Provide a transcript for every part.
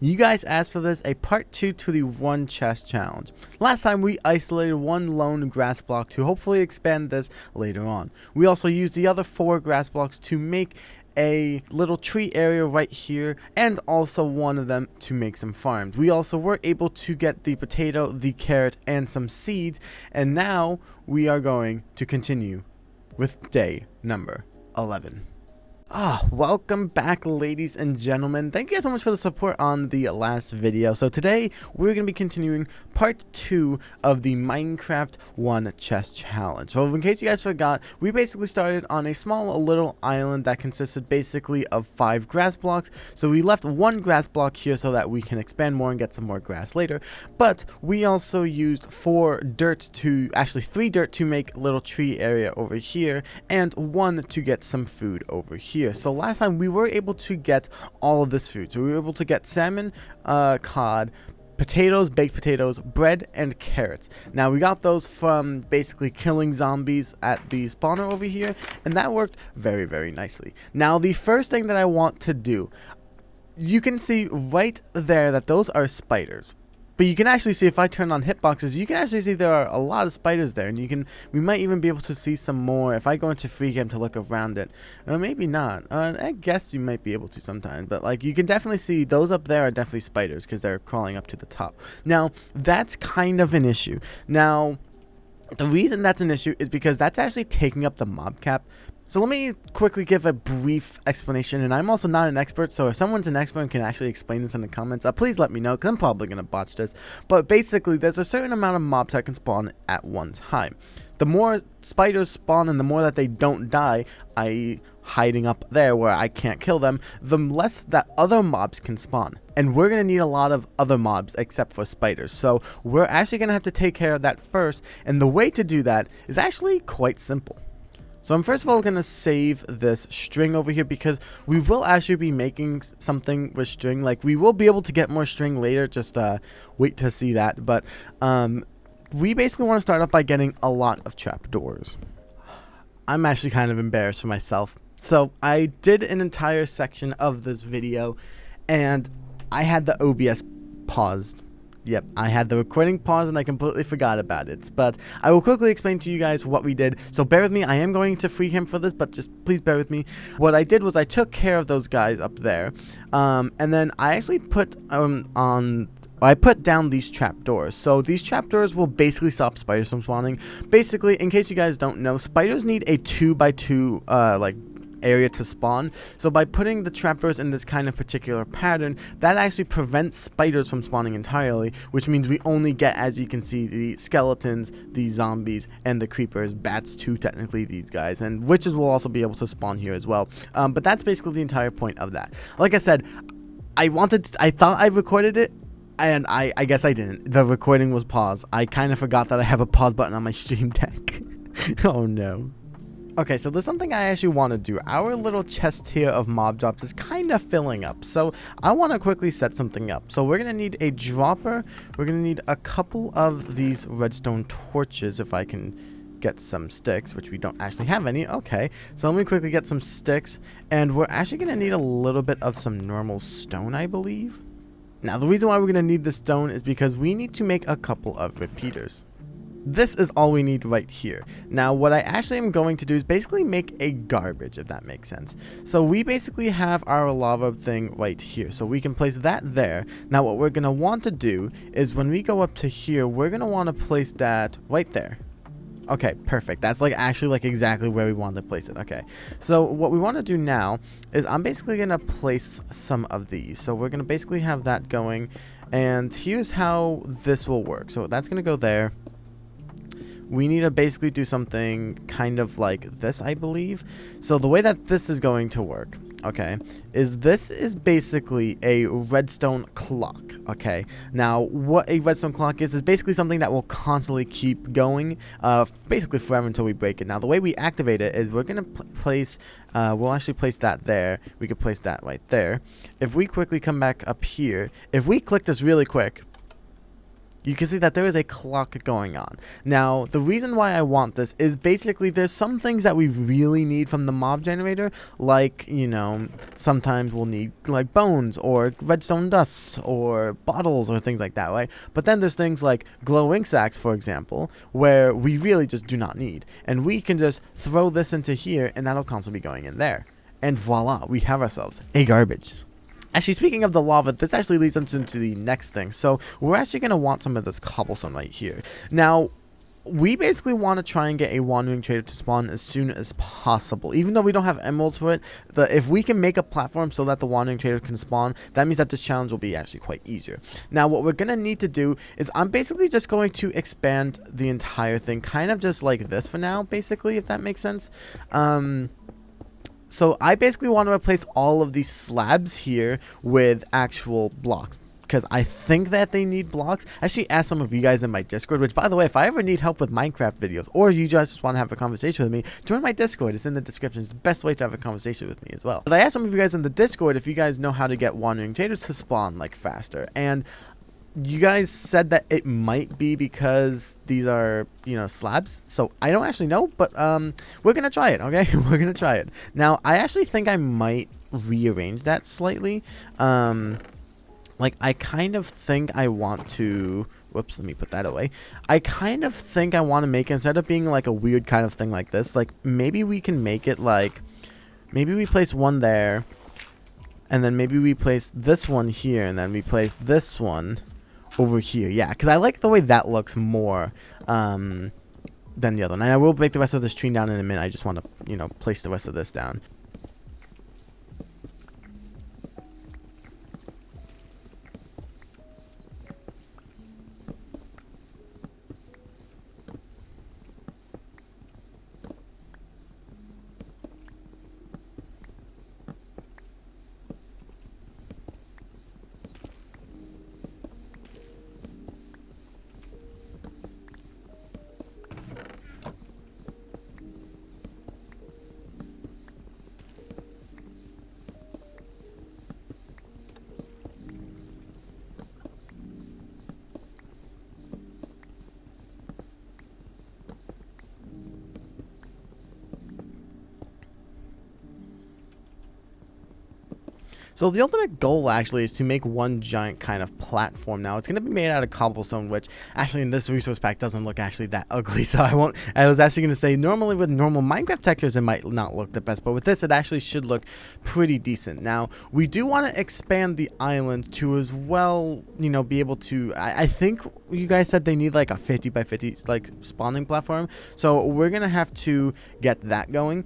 You guys asked for this, a part 2 to the one chest challenge. Last time we isolated one lone grass block to hopefully expand this later on. We also used the other 4 grass blocks to make a little tree area right here, and also one of them to make some farms. We also were able to get the potato, the carrot, and some seeds, and now we are going to continue with day number 11. Welcome back, ladies and gentlemen. Thank you guys so much for the support on the last video. So today we're going to be continuing part 2 of the Minecraft one chest challenge. So in case you guys forgot, we basically started on a small little island that consisted basically of 5 grass blocks. So we left 1 grass block here so that we can expand more and get some more grass later. But we also used 3 dirt to make a little tree area over here, and 1 to get some food over here. So last time we were able to get all of this food. So we were able to get salmon, cod, potatoes, baked potatoes, bread, and carrots. Now we got those from basically killing zombies at the spawner over here, and that worked very, very nicely. Now the first thing that I want to do, you can see right there that those are spiders. But you can actually see, if I turn on hitboxes, you can actually see there are a lot of spiders there, and we might even be able to see some more if I go into free cam to look around it. Maybe not. I guess you might be able to sometimes, but like you can definitely see those up there are definitely spiders because they're crawling up to the top. Now that's kind of an issue. Now the reason that's an issue is because that's actually taking up the mob cap. So let me quickly give a brief explanation, and I'm also not an expert, so if someone's an expert and can actually explain this in the comments, please let me know, because I'm probably going to botch this. But basically, there's a certain amount of mobs that can spawn at one time. The more spiders spawn and the more that they don't die, i.e. hiding up there where I can't kill them, the less that other mobs can spawn. And we're going to need a lot of other mobs except for spiders. So we're actually going to have to take care of that first, and the way to do that is actually quite simple. So I'm first of all going to save this string over here because we will actually be making something with string. Like, we will be able to get more string later, just wait to see that. But we basically want to start off by getting a lot of trapdoors. I'm actually kind of embarrassed for myself. So I did an entire section of this video and I had the OBS paused. Yep, I had the recording paused and I completely forgot about it. But I will quickly explain to you guys what we did. So bear with me. I am going to free cam for this, but just please bear with me. What I did was I took care of those guys up there. And then I actually put I put down these trapdoors. So these trapdoors will basically stop spiders from spawning. Basically, in case you guys don't know, spiders need a 2x2 area to spawn. So by putting the trapdoors in this kind of particular pattern, that actually prevents spiders from spawning entirely, which means we only get, as you can see, the skeletons, the zombies, and the creepers, bats too, technically, these guys, and witches will also be able to spawn here as well. But that's basically the entire point of that. Like I said, I thought I recorded it, and I guess I didn't. The recording was paused. I kind of forgot that I have a pause button on my stream deck. Oh no. Okay, so there's something I actually want to do. Our little chest here of mob drops is kind of filling up, so I want to quickly set something up. So we're going to need a dropper. We're going to need a couple of these redstone torches if I can get some sticks, which we don't actually have any. Okay, so let me quickly get some sticks, and we're actually going to need a little bit of some normal stone, I believe. Now, the reason why we're going to need the stone is because we need to make a couple of repeaters. This is all we need right here. Now, what I actually am going to do is basically make a garbage, if that makes sense. So we basically have our lava thing right here. So we can place that there. Now, what we're going to want to do is when we go up to here, we're going to want to place that right there. Okay, perfect. That's actually exactly where we want to place it. Okay, so what we want to do now is I'm basically going to place some of these. So we're going to basically have that going. And here's how this will work. So that's going to go there. We need to basically do something kind of like this, I believe. So the way that this is going to work, okay, is this is basically a redstone clock, okay? Now, what a redstone clock is basically something that will constantly keep going, basically forever until we break it. Now, the way we activate it is we're going to place, we'll actually place that there. We could place that right there. If we quickly come back up here, if we click this really quick, you can see that there is a clock going on. Now, the reason why I want this is basically there's some things that we really need from the mob generator, like, you know, sometimes we'll need like bones or redstone dust or bottles or things like that, right? But then there's things like glow ink sacks, for example, where we really just do not need. And we can just throw this into here and that'll constantly be going in there. And voila, we have ourselves a garbage. Actually, speaking of the lava, this actually leads us into the next thing. So we're actually going to want some of this cobblestone right here. Now, we basically want to try and get a wandering trader to spawn as soon as possible. Even though we don't have emeralds for it, if we can make a platform so that the wandering trader can spawn, that means that this challenge will be actually quite easier. Now, what we're going to need to do is I'm basically just going to expand the entire thing, kind of just like this for now, basically, if that makes sense. So I basically want to replace all of these slabs here with actual blocks, because I think that they need blocks. I actually asked some of you guys in my Discord, which, by the way, if I ever need help with Minecraft videos, or you guys just want to have a conversation with me, join my Discord. It's in the description. It's the best way to have a conversation with me as well. But I asked some of you guys in the Discord if you guys know how to get wandering traders to spawn like faster, and you guys said that it might be because these are, you know, slabs. So I don't actually know, but we're gonna try it, okay? We're gonna try it. Now, I actually think I might rearrange that slightly. Like, I kind of think I want to... Whoops, let me put that away. I kind of think I want to make, instead of being like a weird kind of thing like this, like, maybe we can make it like... Maybe we place one there, and then maybe we place this one here, and then we place this one over here. Yeah, because I like the way that looks more than the other one. And I will break the rest of this tree down in a minute. I just want to, you know, place the rest of this down. So the ultimate goal actually is to make one giant kind of platform. Now it's going to be made out of cobblestone, which actually in this resource pack doesn't look actually that ugly. So I was actually going to say normally with normal Minecraft textures it might not look the best, but with this it actually should look pretty decent. Now we do want to expand the island to as well, you know, be able to, I think you guys said they need like a 50 by 50 like spawning platform. So we're going to have to get that going.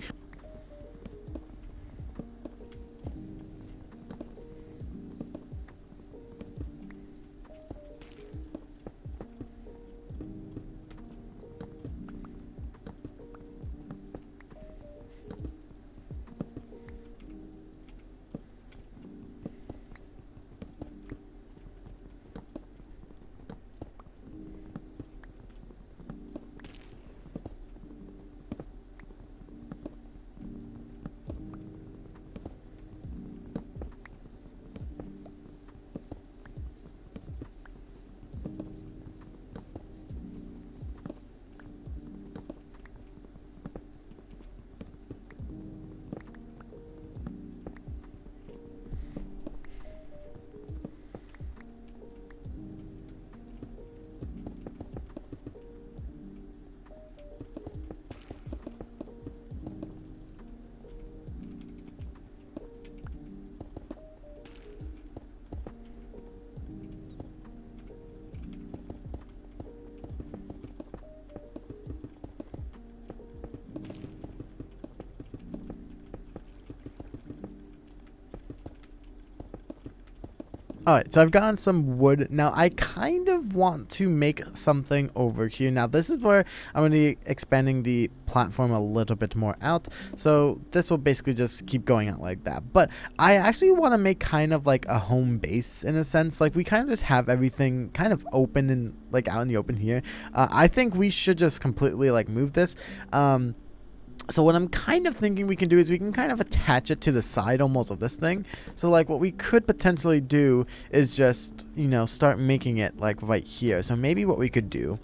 Alright, so I've gotten some wood. Now, I kind of want to make something over here. Now, this is where I'm going to be expanding the platform a little bit more out. So, this will basically just keep going out like that. But I actually want to make kind of like a home base in a sense. Like, we kind of just have everything kind of open and like out in the open here. I think we should just completely like move this. So what I'm kind of thinking we can do is we can kind of attach it to the side almost of this thing. So like what we could potentially do is just, you know, start making it like right here. So maybe what we could do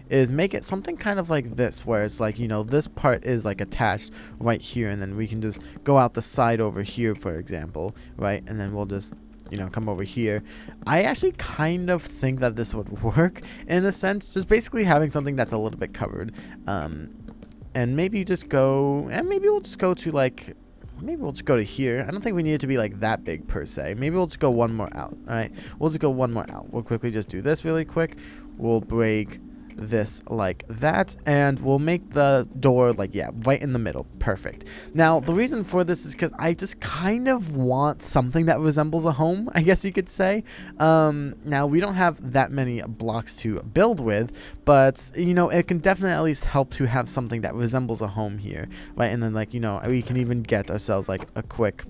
is make it something kind of like this, where it's like, you know, this part is like attached right here, and then we can just go out the side over here, for example, right? And then we'll just, you know, come over here. I actually kind of think that this would work in a sense, just basically having something that's a little bit covered. And maybe just go, and maybe we'll just go to like, maybe we'll just go to here. I don't think we need it to be like that big per se. Maybe we'll just go one more out. All right, we'll just go one more out. We'll quickly just do this really quick. We'll break this like that, and we'll make the door like, yeah, right in the middle. Perfect. Now the reason for this is because I just kind of want something that resembles a home, I guess you could say. Now we don't have that many blocks to build with, but you know, it can definitely at least help to have something that resembles a home here, right? And then like, you know, we can even get ourselves like a quick,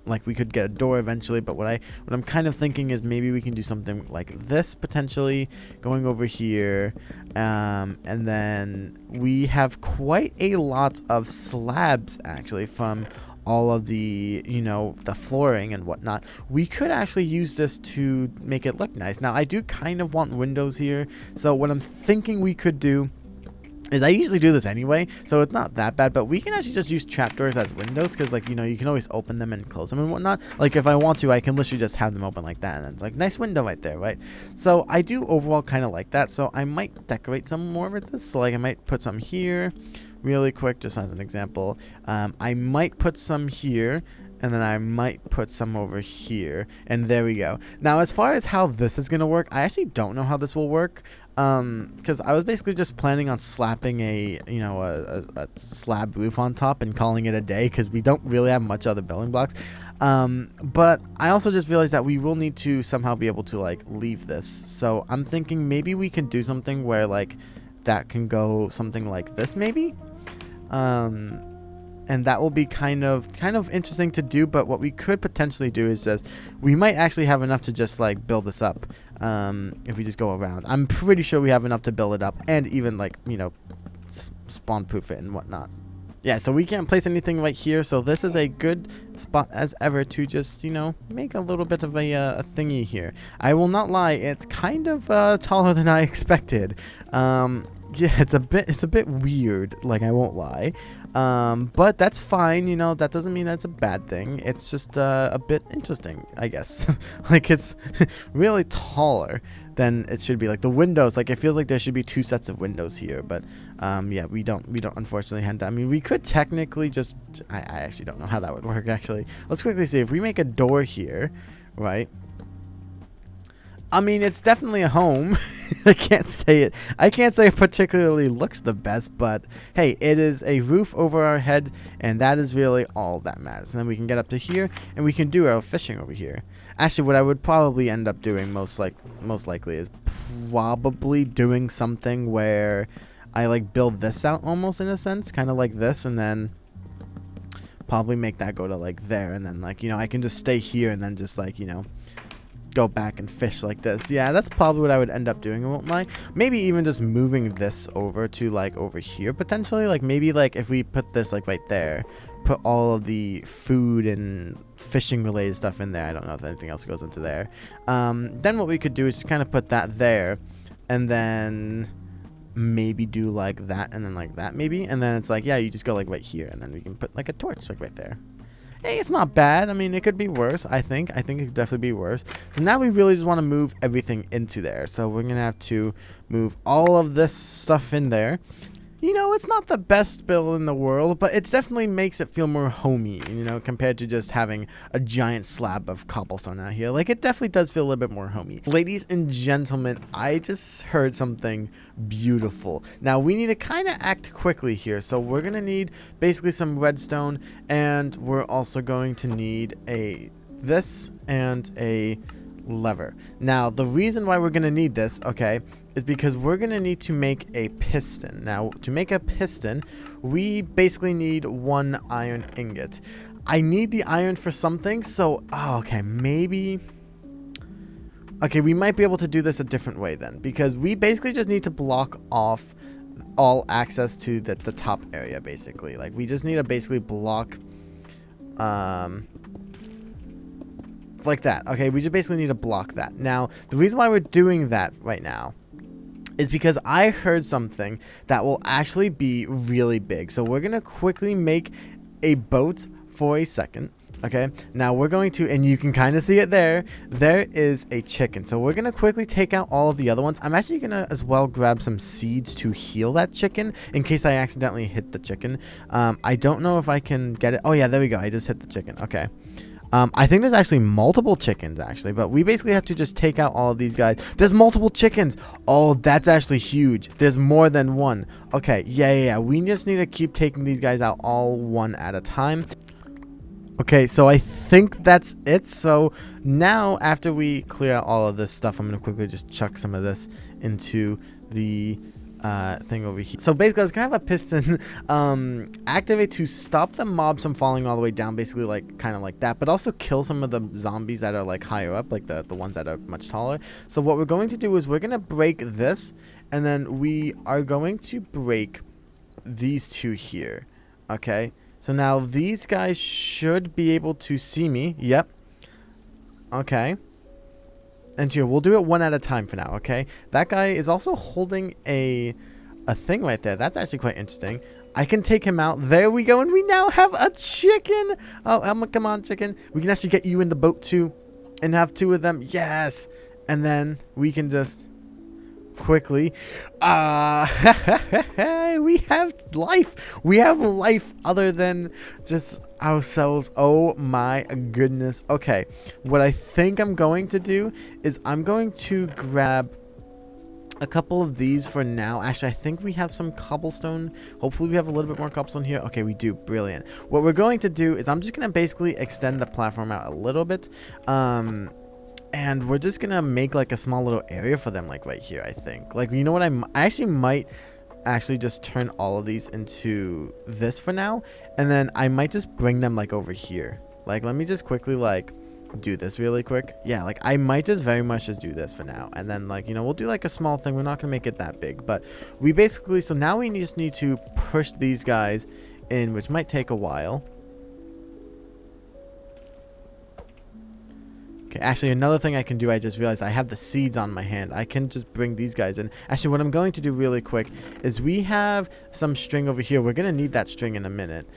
like we could get a door eventually, but what I'm kind of thinking is maybe we can do something like this potentially, going over here, and then we have quite a lot of slabs actually from all of the, you know, the flooring and whatnot. We could actually use this to make it look nice. Now I do kind of want windows here, so what I'm thinking we could do is, I usually do this anyway, so it's not that bad, but we can actually just use trapdoors as windows, because like, you know, you can always open them and close them and whatnot. Like if I want to, I can literally just have them open like that, and then it's like, nice window right there, right? So I do overall kind of like that, so I might decorate some more with this. So like I might put some here really quick, just as an example. I might put some here, and then I might put some over here, and there we go. Now as far as how this is gonna work, I actually don't know how this will work, because I was basically just planning on slapping a, you know, a slab roof on top and calling it a day, because we don't really have much other building blocks. But I also just realized that we will need to somehow be able to like leave this, so I'm thinking maybe we can do something where like that can go something like this maybe. And that will be kind of interesting to do. But what we could potentially do is just, we might actually have enough to just like build this up, if we just go around. I'm pretty sure we have enough to build it up, and even like, you know, spawn proof it and whatnot. Yeah, so we can't place anything right here, so this is a good spot as ever to just, you know, make a little bit of a thingy here. I will not lie, it's kind of taller than I expected. Yeah, it's a bit weird, like, I won't lie. But that's fine, you know, that doesn't mean that's a bad thing. It's just a bit interesting, I guess. Like, it's really taller than it should be. Like the windows, like it feels like there should be two sets of windows here, but yeah, we don't unfortunately have that. I mean, we could technically just, I actually don't know how that would work actually. Let's quickly see if we make a door here, right? I mean, it's definitely a home. I can't say it particularly looks the best, but hey, it is a roof over our head, and that is really all that matters. And then we can get up to here, and we can do our fishing over here. Actually, what I would probably end up doing most likely is probably doing something where I like build this out almost in a sense, kind of like this, and then probably make that go to like there, and then like, you know, I can just stay here and then just like, you know, go back and fish like this. Yeah, that's probably what I would end up doing, I won't lie. Maybe even just moving this over to like over here potentially. Like maybe like if we put this like right there, put all of the food and fishing related stuff in there. I don't know if anything else goes into there. Then what we could do is just kind of put that there, and then maybe do like that, and then like that maybe, and then it's like, yeah, you just go like right here, and then we can put like a torch like right there. Hey, it's not bad. I mean, it could be worse, I think. I think it could definitely be worse. So now we really just want to move everything into there. So we're going to have to move all of this stuff in there. You know, it's not the best build in the world, but it definitely makes it feel more homey, you know, compared to just having a giant slab of cobblestone out here. Like, it definitely does feel a little bit more homey. Ladies and gentlemen, I just heard something beautiful. Now, we need to kind of act quickly here. So we're going to need basically some redstone, and we're also going to need this and a lever. Now, the reason why we're going to need this, okay, is because we're going to need to make a piston. Now, to make a piston, we basically need 1 iron ingot. I need the iron for something, so, okay, maybe... Okay, we might be able to do this a different way then, because we basically just need to block off all access to the top area, basically. Like, we just need to basically block like that. Okay, we just basically need to block that. Now, the reason why we're doing that right now is because I heard something that will actually be really big. So we're gonna quickly make a boat for a second. Okay, now we're going to, and you can kind of see it there. There is a chicken. So we're going to quickly take out all of the other ones. I'm actually going to as well grab some seeds to heal that chicken in case I accidentally hit the chicken. I don't know if I can get it. Oh yeah, there we go. I just hit the chicken. Okay. I think there's actually multiple chickens actually, but we basically have to just take out all of these guys. There's multiple chickens. Oh, that's actually huge. There's more than one. Okay, yeah. We just need to keep taking these guys out all one at a time. Okay, so I think that's it. So now after we clear out all of this stuff, I'm going to quickly just chuck some of this into the thing over here. So basically, I was going to have a piston activate to stop the mobs from falling all the way down, basically like kind of like that, but also kill some of the zombies that are like higher up, like the ones that are much taller. So what we're going to do is we're going to break this, and then we are going to break these two here. Okay. So now these guys should be able to see me. Yep. Okay. And here, we'll do it one at a time for now, okay? That guy is also holding a thing right there. That's actually quite interesting. I can take him out. There we go. And we now have a chicken. Oh, come on, chicken. We can actually get you in the boat too and have two of them. Yes. And then we can just quickly we have life other than just ourselves. Oh my goodness. Okay, what I think I'm going to do is I'm going to grab a couple of these for now. Actually, I think we have some cobblestone. Hopefully we have a little bit more cobblestone here. Okay, we do. Brilliant. What we're going to do is I'm just going to basically extend the platform out a little bit. And we're just gonna make like a small little area for them, like right here. I think, like, you know what, I actually might just turn all of these into this for now, and then I might just bring them like over here. Like, let me just quickly like do this really quick. Yeah, like I might just very much just do this for now, and then, like, you know, we'll do like a small thing. We're not gonna make it that big, but we basically, so now we just need to push these guys in, which might take a while. Okay, actually, another thing I can do, I just realized I have the seeds on my hand. I can just bring these guys in. Actually, what I'm going to do really quick is we have some string over here. We're going to need that string in a minute.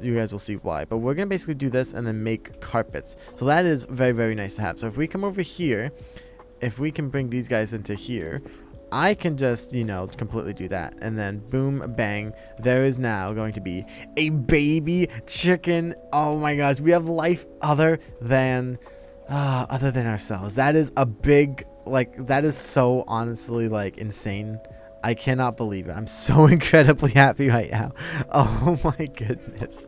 You guys will see why. But we're going to basically do this and then make carpets. So that is very, very nice to have. So if we come over here, if we can bring these guys into here, I can just, you know, completely do that. And then boom, bang, there is now going to be a baby chicken. Oh my gosh, we have life other than ourselves. That is a big, like, that is so honestly like insane. I cannot believe it. I'm so incredibly happy right now. Oh my goodness.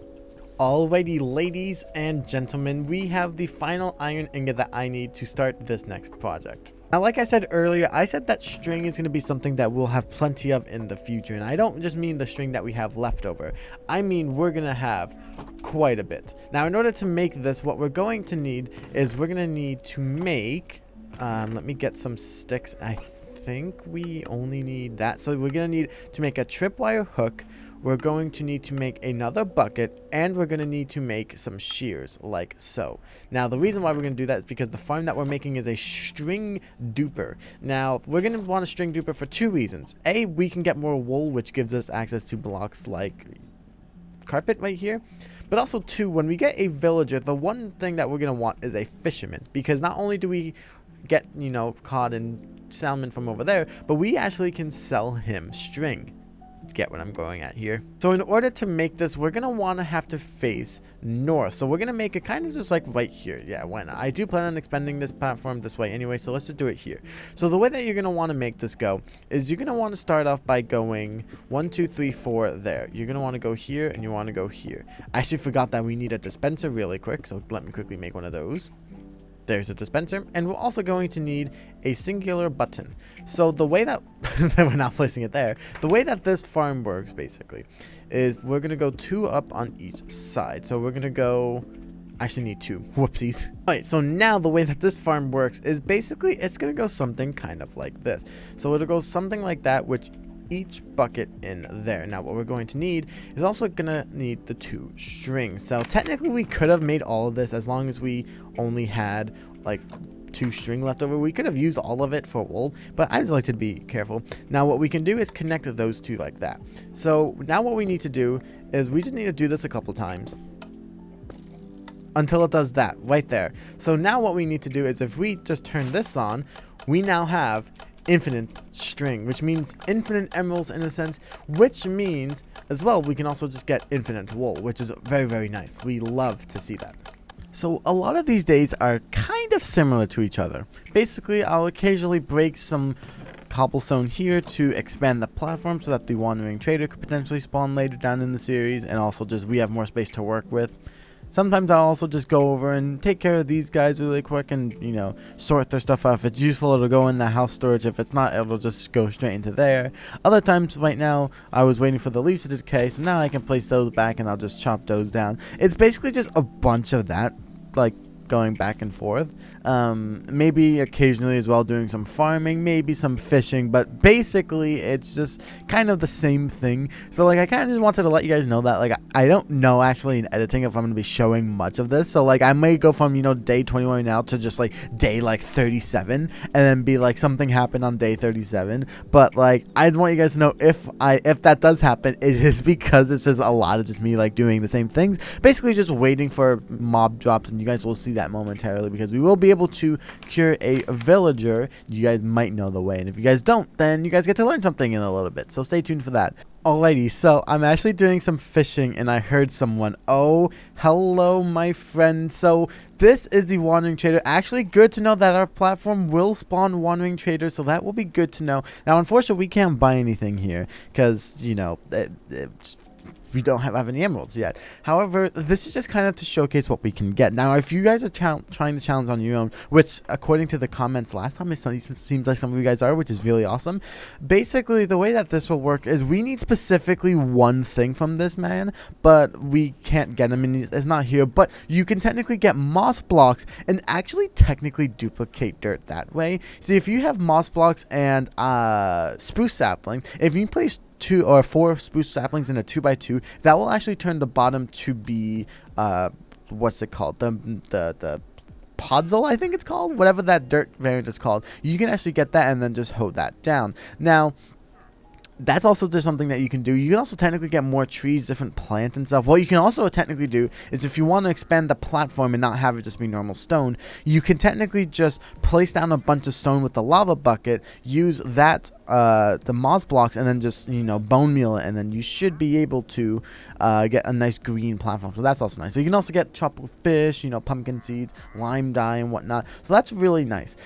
Alrighty, ladies and gentlemen, we have the final iron ingot that I need to start this next project. Now, like I said earlier, I said that string is going to be something that we'll have plenty of in the future. And I don't just mean the string that we have left over. I mean, we're going to have quite a bit. Now, in order to make this, what we're going to need is we're going to need to make, let me get some sticks. I think we only need that. So we're going to need to make a tripwire hook. We're going to need to make another bucket, and we're going to need to make some shears, like so. Now, the reason why we're going to do that is because the farm that we're making is a string duper. Now, we're going to want a string duper for two reasons. A, we can get more wool, which gives us access to blocks like carpet right here. But also, two, when we get a villager, the one thing that we're going to want is a fisherman. Because not only do we get, you know, cod and salmon from over there, but we actually can sell him string. Get what I'm going at here. So in order to make this, we're gonna want to have to face north. So we're gonna make it kind of just like right here. Yeah, why not? I do plan on expanding this platform this way anyway, so let's just do it here. So the way that you're gonna want to make this go is you're gonna want to start off by going 1 2 3 4 there. You're gonna want to go here and you want to go here. I actually forgot that we need a dispenser really quick, so let me quickly make one of those. There's a dispenser, and we're also going to need a singular button. So the way that we're not placing it there, the way that this farm works basically is we're gonna go 2 up on each side. So we're gonna go, actually need 2. Whoopsies. Alright, so now the way that this farm works is basically it's gonna go something kind of like this. So it'll go something like that, which each bucket in there. Now what we're going to need is also gonna need the 2 strings. So technically we could have made all of this as long as we only had like 2 string left over. We could have used all of it for wool, but I just like to be careful. Now what we can do is connect those 2 like that. So now what we need to do is we just need to do this a couple times until it does that right there. So now what we need to do is if we just turn this on, we now have infinite string, which means infinite emeralds in a sense, which means as well we can also just get infinite wool, which is very, very nice. We love to see that. So a lot of these days are kind of similar to each other. Basically, I'll occasionally break some cobblestone here to expand the platform so that the wandering trader could potentially spawn later down in the series, and also just we have more space to work with. Sometimes I'll also just go over and take care of these guys really quick and, you know, sort their stuff out. If it's useful, it'll go in the house storage. If it's not, it'll just go straight into there. Other times, right now, I was waiting for the leaves to decay, so now I can place those back and I'll just chop those down. It's basically just a bunch of that, like, going back and forth. Maybe occasionally as well doing some farming, maybe some fishing, but basically it's just kind of the same thing. So like I kind of just wanted to let you guys know that like I don't know actually in editing if I'm going to be showing much of this. So like I may go from, you know, day 21 now to just like day like 37 and then be like something happened on day 37. But like I just want you guys to know if that does happen, it is because it's just a lot of just me like doing the same things, basically just waiting for mob drops, and you guys will see that momentarily because we will be able to cure a villager. You guys might know the way, and if you guys don't, then you guys get to learn something in a little bit, so stay tuned for that. Alrighty, so I'm actually doing some fishing and I heard someone. Oh, hello my friend. So this is the Wandering Trader. Actually good to know that our platform will spawn Wandering Traders, so that will be good to know. Now unfortunately we can't buy anything here because, you know, we don't have any emeralds yet. However, this is just kind of to showcase what we can get. Now, if you guys are trying to challenge on your own, which according to the comments last time, it seems like some of you guys are, which is really awesome. Basically, the way that this will work is we need specifically one thing from this man, but we can't get him, and it's not here. But you can technically get moss blocks and actually technically duplicate dirt that way. See, if you have moss blocks and spruce sapling, if you place 2 or 4 spruce saplings in a 2x2, that will actually turn the bottom to be what's it called, the podzol, I think it's called, whatever that dirt variant is called. You can actually get that and then just hold that down. Now that's also just something that you can do. You can also technically get more trees, different plants and stuff. What you can also technically do is if you want to expand the platform and not have it just be normal stone, you can technically just place down a bunch of stone with the lava bucket, use that the moss blocks, and then just, you know, bone meal it, and then you should be able to get a nice green platform. So that's also nice. But you can also get tropical fish, you know, pumpkin seeds, lime dye and whatnot. So that's really nice.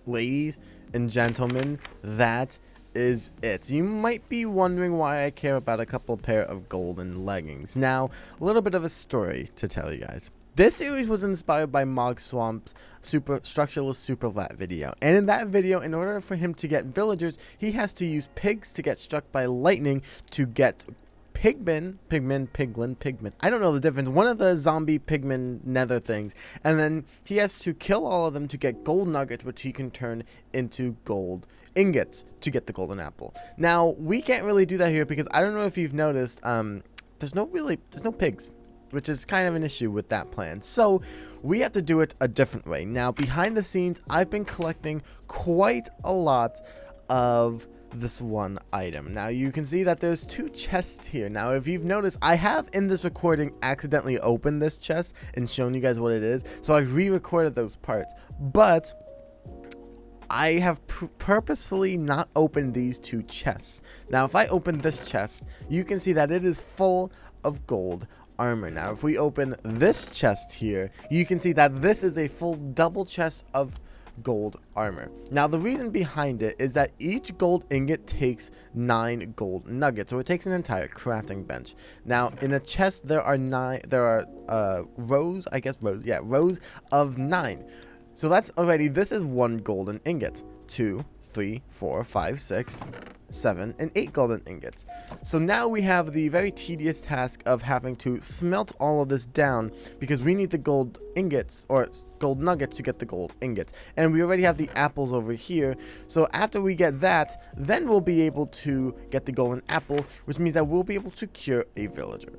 Ladies and gentlemen, that is it. You might be wondering why I care about a couple pair of golden leggings. Now, a little bit of a story to tell you guys. This series was inspired by MogSwamp's structureless super flat video, and in that video, in order for him to get villagers, he has to use pigs to get struck by lightning to get piglin, I don't know the difference, one of the zombie pigmen nether things, and then he has to kill all of them to get gold nuggets, which he can turn into gold ingots to get the golden apple. Now we can't really do that here because I don't know if you've noticed, there's no pigs, which is kind of an issue with that plan. So we have to do it a different way. Now behind the scenes, I've been collecting quite a lot of this one item. Now you can see that there's 2 chests here. Now if you've noticed, I have in this recording accidentally opened this chest and shown you guys what it is, so I've re-recorded those parts, but I have purposefully not opened these 2 chests. Now if I open this chest, you can see that it is full of gold armor. Now if we open this chest here, you can see that this is a full double chest of gold armor. Now the reason behind it is that each gold ingot takes 9 gold nuggets, so it takes an entire crafting bench. Now in a chest there are rows of 9. So that's already, this is 1 golden ingot, 2, 3, 4, 5, 6, 7, and 8 golden ingots. So now we have the very tedious task of having to smelt all of this down because we need the gold ingots or gold nuggets to get the gold ingots. And we already have the apples over here. So after we get that, then we'll be able to get the golden apple, which means that we'll be able to cure a villager.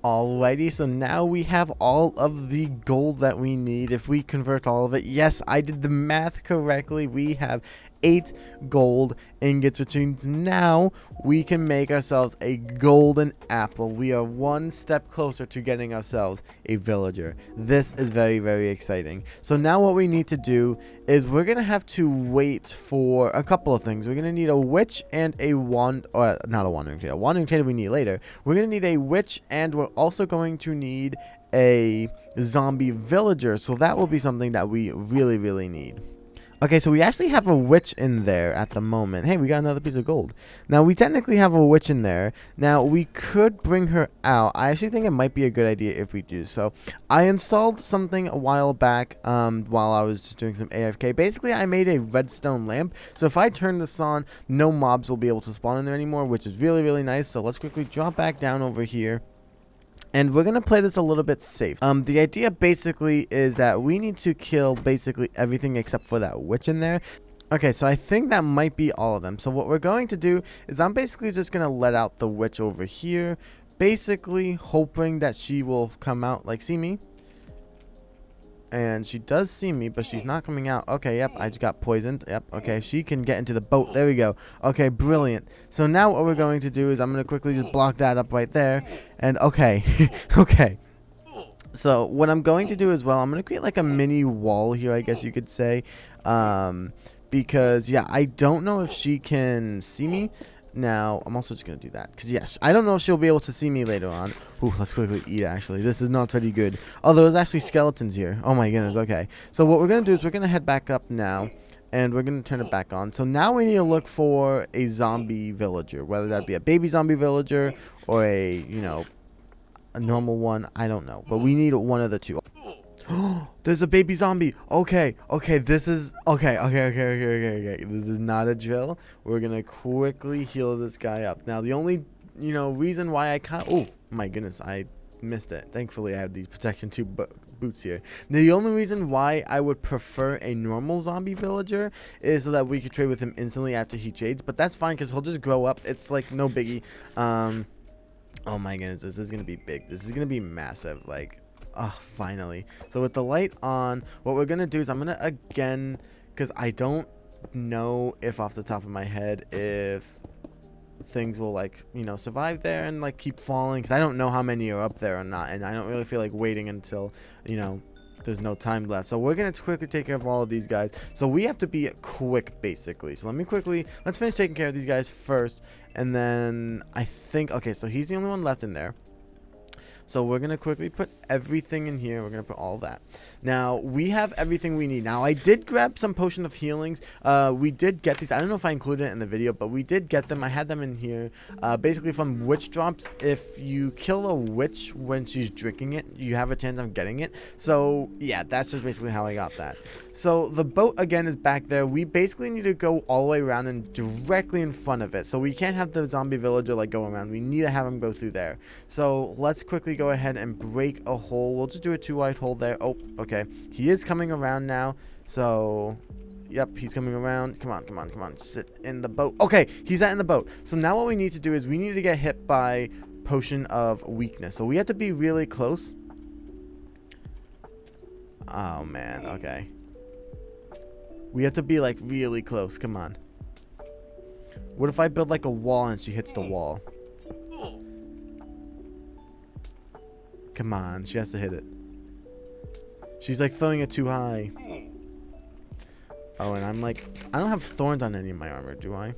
Alrighty, so now we have all of the gold that we need. If we convert all of it, yes, I did the math correctly. We have 8 gold ingots, which means now we can make ourselves a golden apple. We are one step closer to getting ourselves a villager. This is very, very exciting. So now what we need to do is we're going to have to wait for a couple of things. We're going to need a witch and a wand, or not a wandering trader. A wandering trader we need later. We're going to need a witch, and we're also going to need a zombie villager. So that will be something that we really, really need. Okay, so we actually have a witch in there at the moment. Hey, we got another piece of gold. Now, we technically have a witch in there. Now, we could bring her out. I actually think it might be a good idea if we do so. I installed something a while back while I was just doing some AFK. Basically, I made a redstone lamp. So if I turn this on, no mobs will be able to spawn in there anymore, which is really, really nice. So let's quickly drop back down over here. And we're going to play this a little bit safe. The idea basically is that we need to kill basically everything except for that witch in there. Okay, so I think that might be all of them. So what we're going to do is I'm basically just going to let out the witch over here. Basically hoping that she will come out, like, see me. And she does see me, but she's not coming out. Okay, yep, I just got poisoned. Yep, okay, she can get into the boat. There we go. Okay, brilliant. So now what we're going to do is I'm going to quickly just block that up right there. And okay, okay. So what I'm going to do as well, I'm going to create like a mini wall here, I guess you could say. Because, yeah, I don't know if she can see me. Now, I'm also just going to do that. Because, yes, I don't know if she'll be able to see me later on. Ooh, let's quickly eat, actually. This is not very good. Oh, there's actually skeletons here. Oh, my goodness. Okay. So, what we're going to do is we're going to head back up now. And we're going to turn it back on. So, now we need to look for a zombie villager. Whether that be a baby zombie villager or a, you know, a normal one. I don't know. But we need one of the two. There's a baby zombie. Okay, this is okay. This is not a drill. We're gonna quickly heal this guy up. Now the only reason why I can't, oh my goodness, I missed it. Thankfully I have these protection 2 boots here. Now, the only reason why I would prefer a normal zombie villager is so that we could trade with him instantly after he trades, but that's fine because he'll just grow up. It's like no biggie. Oh my goodness, this is gonna be big. This is gonna be massive. Like, oh, finally. So with the light on, what we're going to do is I'm going to, again, because I don't know if off the top of my head if things will, like, survive there and, like, keep falling. Because I don't know how many are up there or not. And I don't really feel like waiting until, there's no time left. So we're going to quickly take care of all of these guys. So we have to be quick, basically. So let's finish taking care of these guys first. And then I think, okay, so he's the only one left in there. So we're going to quickly put everything in here. We're going to put all that. Now, we have everything we need. Now, I did grab some potion of healings. We did get these. I don't know if I included it in the video, but we did get them. I had them in here. Basically from witch drops. If you kill a witch when she's drinking it, you have a chance of getting it. So, yeah, that's just basically how I got that. So, the boat, again, is back there. We basically need to go all the way around and directly in front of it. So, we can't have the zombie villager, like, go around. We need to have him go through there. So, let's quickly go ahead and break a hole. We'll just do a 2-wide hole there. Oh, okay. He is coming around now. So, yep, he's coming around. Come on. Sit in the boat. Okay, he's in the boat. So, now what we need to do is we need to get hit by potion of weakness. So, we have to be really close. Oh, man. Okay. We have to be, like, really close. Come on. What if I build, like, a wall and she hits the wall? Come on. She has to hit it. She's, like, throwing it too high. Oh, and I'm, like... I don't have thorns on any of my armor, do I?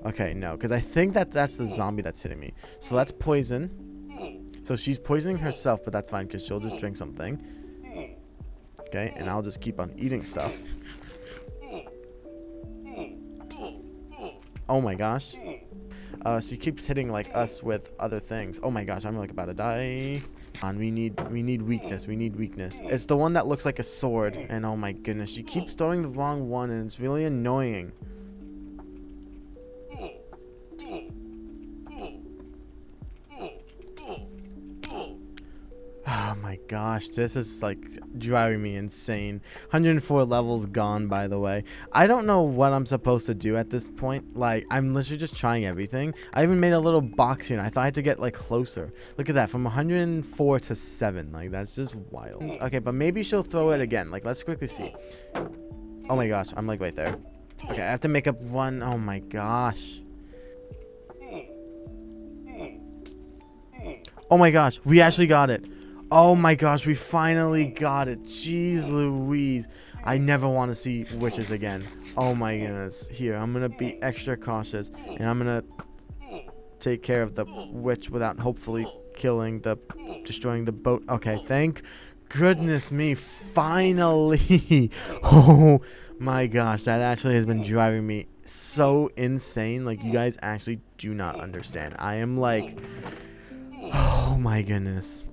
Okay, no. Because I think that's the zombie that's hitting me. So that's poison. So she's poisoning herself, but that's fine because she'll just drink something. Okay, and I'll just keep on eating stuff. Oh my gosh. She keeps hitting like us with other things. Oh my gosh, I'm like about to die. And we need weakness. We need weakness. It's the one that looks like a sword. And oh my goodness, she keeps throwing the wrong one and it's really annoying. gosh, this is like driving me insane. 104 levels gone, by the way. I don't know what I'm supposed to do at this point. Like, I'm literally just trying everything. I even made a little box here, and I thought I had to get like closer. Look at that, from 104 to 7. Like, that's just wild. Okay, but maybe she'll throw it again. Like, let's quickly see. Oh my gosh, I'm like right there. Okay, I have to make up one. Oh my gosh. Oh my gosh, we actually got it. Oh my gosh, we finally got it. Jeez Louise. I never want to see witches again. Oh my goodness. Here, I'm going to be extra cautious. And I'm going to take care of the witch without hopefully destroying the boat. Okay, thank goodness me. Finally. Oh my gosh, that actually has been driving me so insane. Like, you guys actually do not understand. I am like, oh my goodness.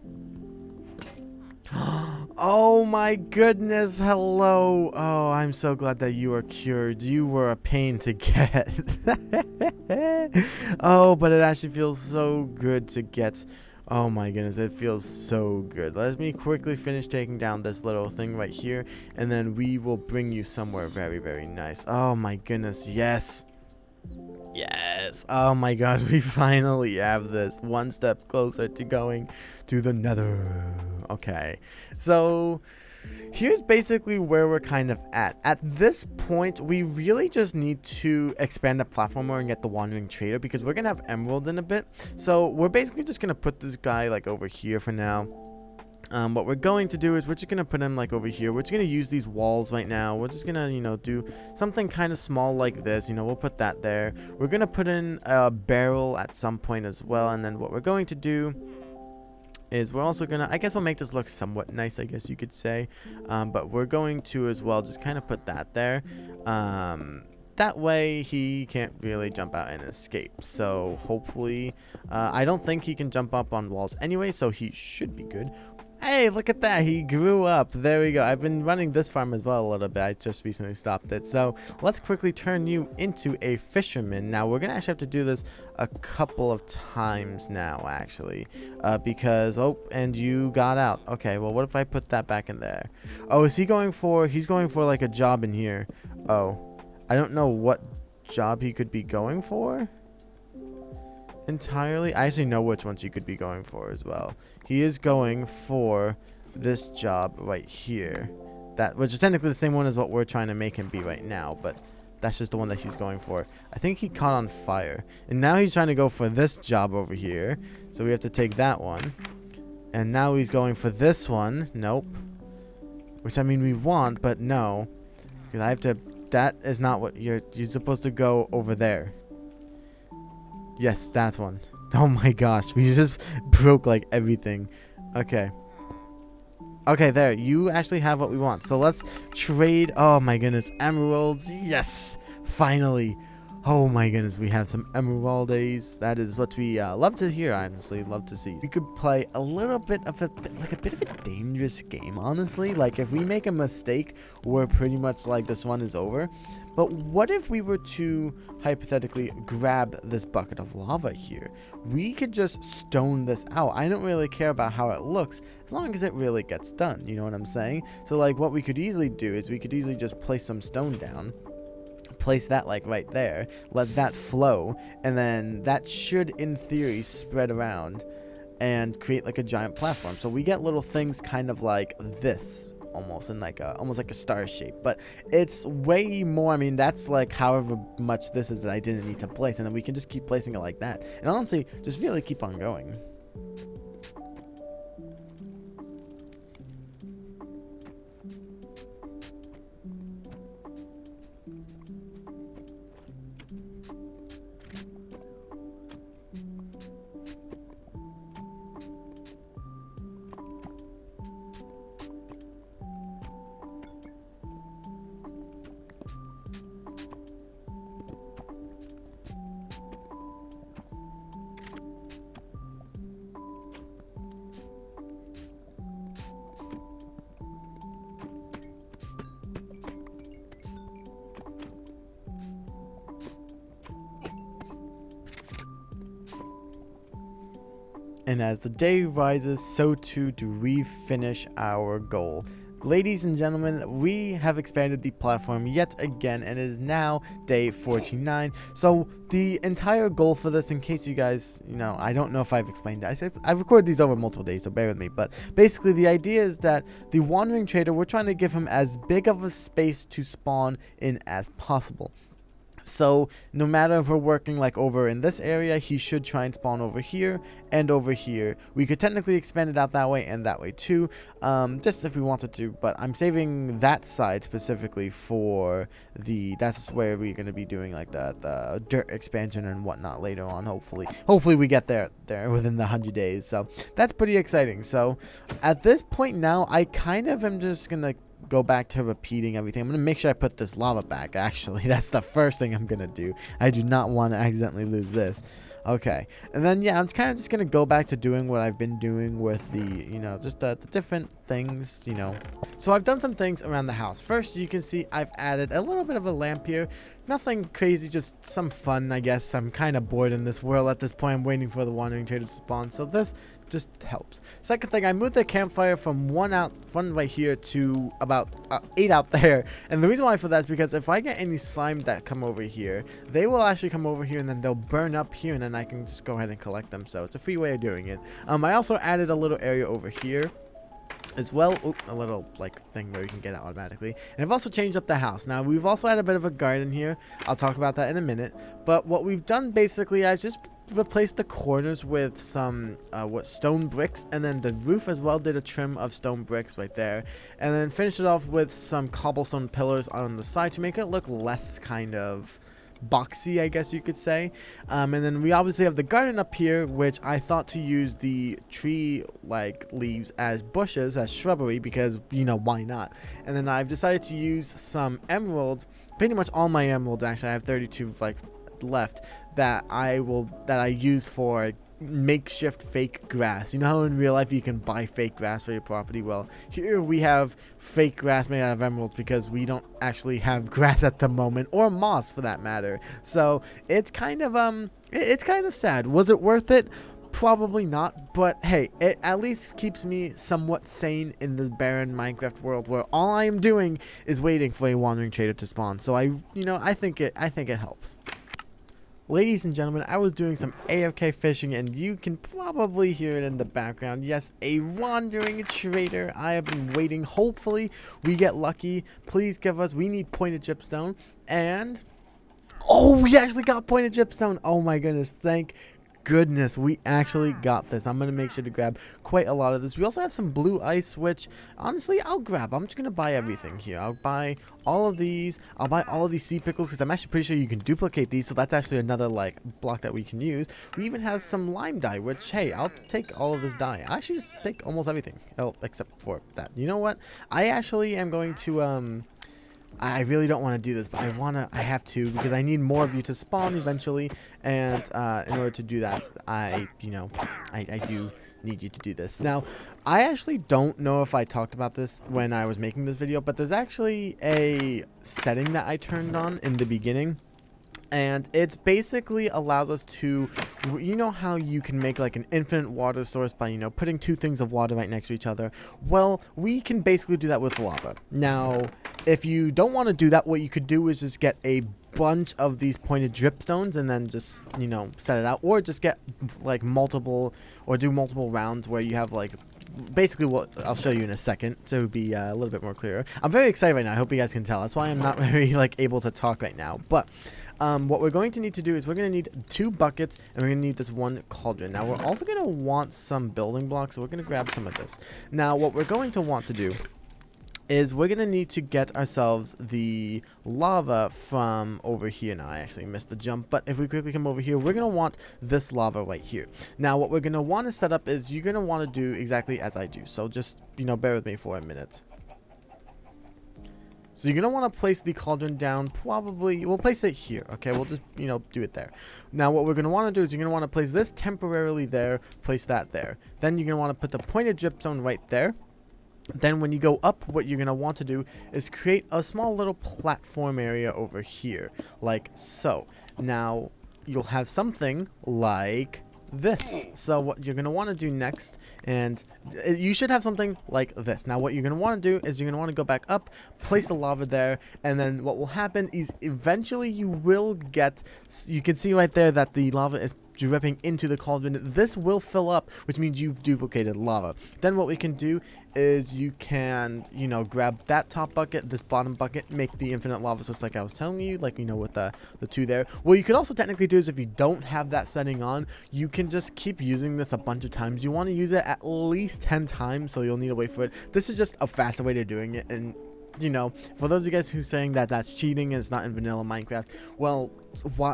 Oh my goodness, hello. Oh, I'm so glad that you are cured. You were a pain to get. Oh, but it actually feels so good to get. Oh my goodness, it feels so good. Let me quickly finish taking down this little thing right here, and then we will bring you somewhere very, very nice. Oh my goodness, yes. Yes. Oh my gosh, we finally have this. One step closer to going to the nether. Okay. So here's basically where we're kind of at. At this point, we really just need to expand the platform more and get the Wandering Trader, because we're going to have Emerald in a bit. So we're basically just going to put this guy like over here for now. What we're going to do is we're just going to put him like over here. We're just going to use these walls right now. We're just going to, you know, do something kind of small like this. You know, we'll put that there. We're going to put in a barrel at some point as well. And then what we're going to do is we're also going to, I guess we'll make this look somewhat nice, I guess you could say. But we're going to as well just kind of put that there. That way he can't really jump out and escape. So hopefully, I don't think he can jump up on walls anyway, so he should be good. Hey, look at that. He grew up. There we go. I've been running this farm as well a little bit. I just recently stopped it. So let's quickly turn you into a fisherman. Now, we're going to actually have to do this a couple of times now, actually. Because, oh, and you got out. Okay, well, what if I put that back in there? Oh, is he going for, he's going for like a job in here. Oh, I don't know what job he could be going for entirely. I actually know which ones you could be going for as well. He is going for this job right here, which is technically the same one as what we're trying to make him be right now, but that's just the one that he's going for. I think he caught on fire, and now he's trying to go for this job over here, so we have to take that one. And now he's going for this one. Nope. Which, I mean, we want, but no, because I have to, that is not what you're supposed to go over there. Yes, that one. Oh my gosh, we just broke like everything. Okay. Okay, there. You actually have what we want. So let's trade. Oh my goodness, emeralds. Yes, finally. Oh my goodness, we have some emeralds. That is what we love to hear, honestly. Love to see. We could play a little bit of a bit of a dangerous game, honestly. Like, if we make a mistake, we're pretty much like, this one is over. But what if we were to hypothetically grab this bucket of lava here? We could just stone this out. I don't really care about how it looks as long as it really gets done. You know what I'm saying? So like, what we could easily do is we could easily just place some stone down. Place that like right there, let that flow, and then that should in theory spread around and create like a giant platform. So we get little things kind of like this, almost in like almost like a star shape, but it's way more. I mean, that's like however much this is that I didn't need to place, and then we can just keep placing it like that, and honestly just really keep on going. and as the day rises, so too do we finish our goal. Ladies and gentlemen, we have expanded the platform yet again, and it is now day 49. So the entire goal for this, in case you guys, I don't know if I've explained that. I've recorded these over multiple days, so bear with me. But basically, the idea is that the Wandering Trader, we're trying to give him as big of a space to spawn in as possible. So no matter if we're working like over in this area, he should try and spawn over here and over here. We could technically expand it out that way and that way too, just if we wanted to, but I'm saving that side specifically for that's where we're going to be doing like the dirt expansion and whatnot later on. Hopefully we get there within the 100 days. So that's pretty exciting. So at this point now, I kind of am just going to go back to repeating everything. I'm going to make sure I put this lava back, actually. That's the first thing I'm going to do. I do not want to accidentally lose this. Okay. And then, yeah, I'm kind of just going to go back to doing what I've been doing with just the different things, So I've done some things around the house. First, you can see I've added a little bit of a lamp here. Nothing crazy, just some fun, I guess. I'm kind of bored in this world at this point. I'm waiting for the Wandering Trader to spawn, so this just helps. Second thing, I moved the campfire from one right here to about 8 out there. And the reason why for that is because if I get any slime that come over here, they will actually come over here and then they'll burn up here, and then I can just go ahead and collect them. So it's a free way of doing it. I also added a little area over here as well. A little thing where you can get it automatically. And I've also changed up the house. Now we've also had a bit of a garden here. I'll talk about that in a minute. But what we've done basically, I just replaced the corners with some stone bricks, and then the roof as well, did a trim of stone bricks right there, and then finished it off with some cobblestone pillars on the side to make it look less kind of boxy, I guess you could say. And then we obviously have the garden up here, which I thought to use the tree leaves as bushes, as shrubbery, because why not. And then I've decided to use some emeralds, pretty much all my emeralds. Actually, I have 32 left that I use for makeshift fake grass. You know how in real life you can buy fake grass for your property? Well, here we have fake grass made out of emeralds because we don't actually have grass at the moment, or moss for that matter. So it's kind of it's kind of sad. Was it worth it? Probably not, but hey, it at least keeps me somewhat sane in this barren Minecraft world where all I am doing is waiting for a Wandering Trader to spawn. So I think it helps. Ladies and gentlemen, I was doing some AFK fishing, and you can probably hear it in the background. Yes, a Wandering Trader. I have been waiting. Hopefully, we get lucky. Please give us. We need pointed gypstone. And oh, we actually got pointed gypstone. Oh my goodness! Thank goodness we actually got this. I'm gonna make sure to grab quite a lot of this. We also have some blue ice, which honestly I'll grab. I'm just gonna buy everything here. I'll buy all of these. I'll buy all of these sea pickles because I'm actually pretty sure you can duplicate these, so that's actually another block that we can use. We even have some lime dye, which hey, I'll take all of this dye. I actually just take almost everything, except for that. You know what, I actually am going to I really don't want to do this, but I have to, because I need more of you to spawn eventually, and in order to do that, I do need you to do this. Now, I actually don't know if I talked about this when I was making this video, but there's actually a setting that I turned on in the beginning. And it basically allows us to, how you can make an infinite water source by, putting two things of water right next to each other. Well, we can basically do that with lava. Now, if you don't want to do that, what you could do is just get a bunch of these pointed dripstones and then just, set it out. Or just get, multiple, or do multiple rounds where you have, basically what I'll show you in a second to be a little bit more clearer. I'm very excited right now. I hope you guys can tell. That's why I'm not very able to talk right now. But what we're going to need to do is we're going to need 2 buckets, and we're going to need this 1 cauldron. Now we're also going to want some building blocks, so we're going to grab some of this. Now what we're going to want to do is we're going to need to get ourselves the lava from over here. Now I actually missed the jump, but if we quickly come over here, we're going to want this lava right here. Now what we're going to want to set up is you're going to want to do exactly as I do. So just, bear with me for a minute. So you're going to want to place the cauldron down, probably, we'll place it here, okay? We'll just, do it there. Now what we're going to want to do is you're going to want to place this temporarily there, place that there. Then you're going to want to put the pointed dripstone right there. Then when you go up, what you're going to want to do is create a small little platform area over here, like so. Now you'll have something like this. So what you're going to want to do next, and you should have something like this. Now what you're going to want to do is you're going to want to go back up, place the lava there, and then what will happen is eventually you will get, you can see right there that the lava is dripping into the cauldron. This will fill up, which means you've duplicated lava. Then what we can do is you can, you know, grab that top bucket, this bottom bucket, make the infinite lava source like I was telling you, like, you know, with the two there. What you could also technically do is if you don't have that setting on, you can just keep using this a bunch of times. You want to use it at least 10 times, so you'll need to wait for it. This is just a faster way to doing it, and you know, for those of you guys who's saying that that's cheating and it's not in vanilla Minecraft, well,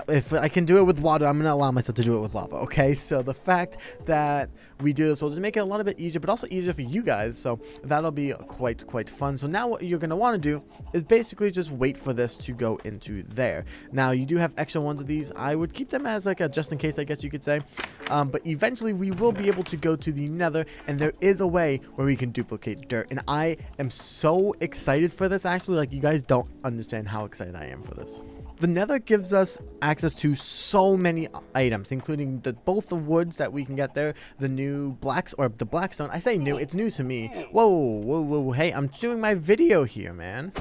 if I can do it with water, I'm going to allow myself to do it with lava, okay? So the fact that we do this will just make it a little bit easier, but also easier for you guys, so that'll be quite fun. So now what you're going to want to do is basically just wait for this to go into there. Now, you do have extra ones of these. I would keep them as like a just in case, I guess you could say, but eventually we will be able to go to the nether, and there is a way where we can duplicate dirt, and I am so excited for this. Actually, like, you guys don't understand how excited I am for this. The nether gives us access to so many items, including both the woods that we can get there, the new blacks, or the blackstone. I say new, it's new to me. Whoa, hey, I'm doing my video here, man.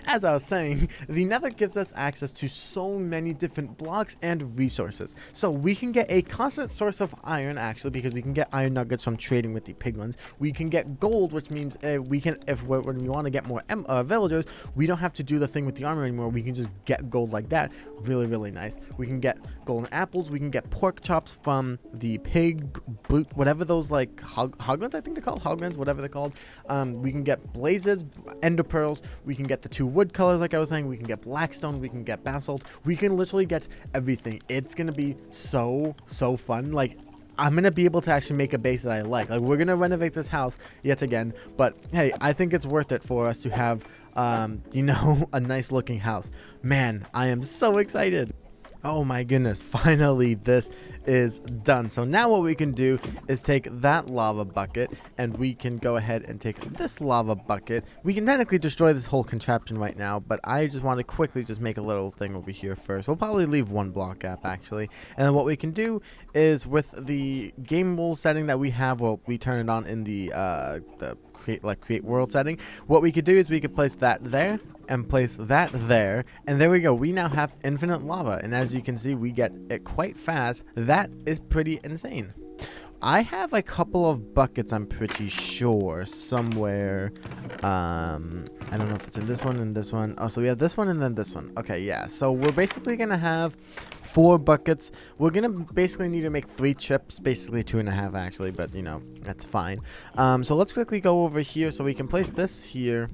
As I was saying, the nether gives us access to so many different blocks and resources. So we can get a constant source of iron, actually, because we can get iron nuggets from trading with the piglins. We can get gold, which means we can, when we want to get more villagers, we don't have to do the thing with the armor anymore. We can just get gold like that. Really nice. We can get golden apples. We can get pork chops from the pig boot, whatever those, like, hoglins, I think they're called, hoglins, whatever they're called. We can get blazes, ender pearls. We can get the 2 wood colors, like I was saying. We can get blackstone. We can get basalt. We can literally get everything. It's gonna be so fun. Like, I'm gonna be able to actually make a base that I like. We're gonna renovate this house yet again, but hey, I think it's worth it for us to have you know, a nice looking house. Man, I am so excited. Oh my goodness, finally this is done. So now what we can do is take that lava bucket, and we can go ahead and take this lava bucket. We can technically destroy this whole contraption right now, but I just want to quickly just make a little thing over here first. We'll probably leave 1 block gap, actually. And then what we can do is with the game rule setting that we have, well, we turn it on in the create world setting. What we could do is we could place that there and place that there, and there we go. We now have infinite lava, and as you can see, we get it quite fast. That is pretty insane. I have a couple of buckets, I'm pretty sure, somewhere. I don't know if it's in this one and this one. Oh, so we have this one and then this one. Okay, yeah. So we're basically going to have 4 buckets. We're going to basically need to make 3 trips, basically 2.5 actually, but, you know, that's fine. So let's quickly go over here so we can place this here.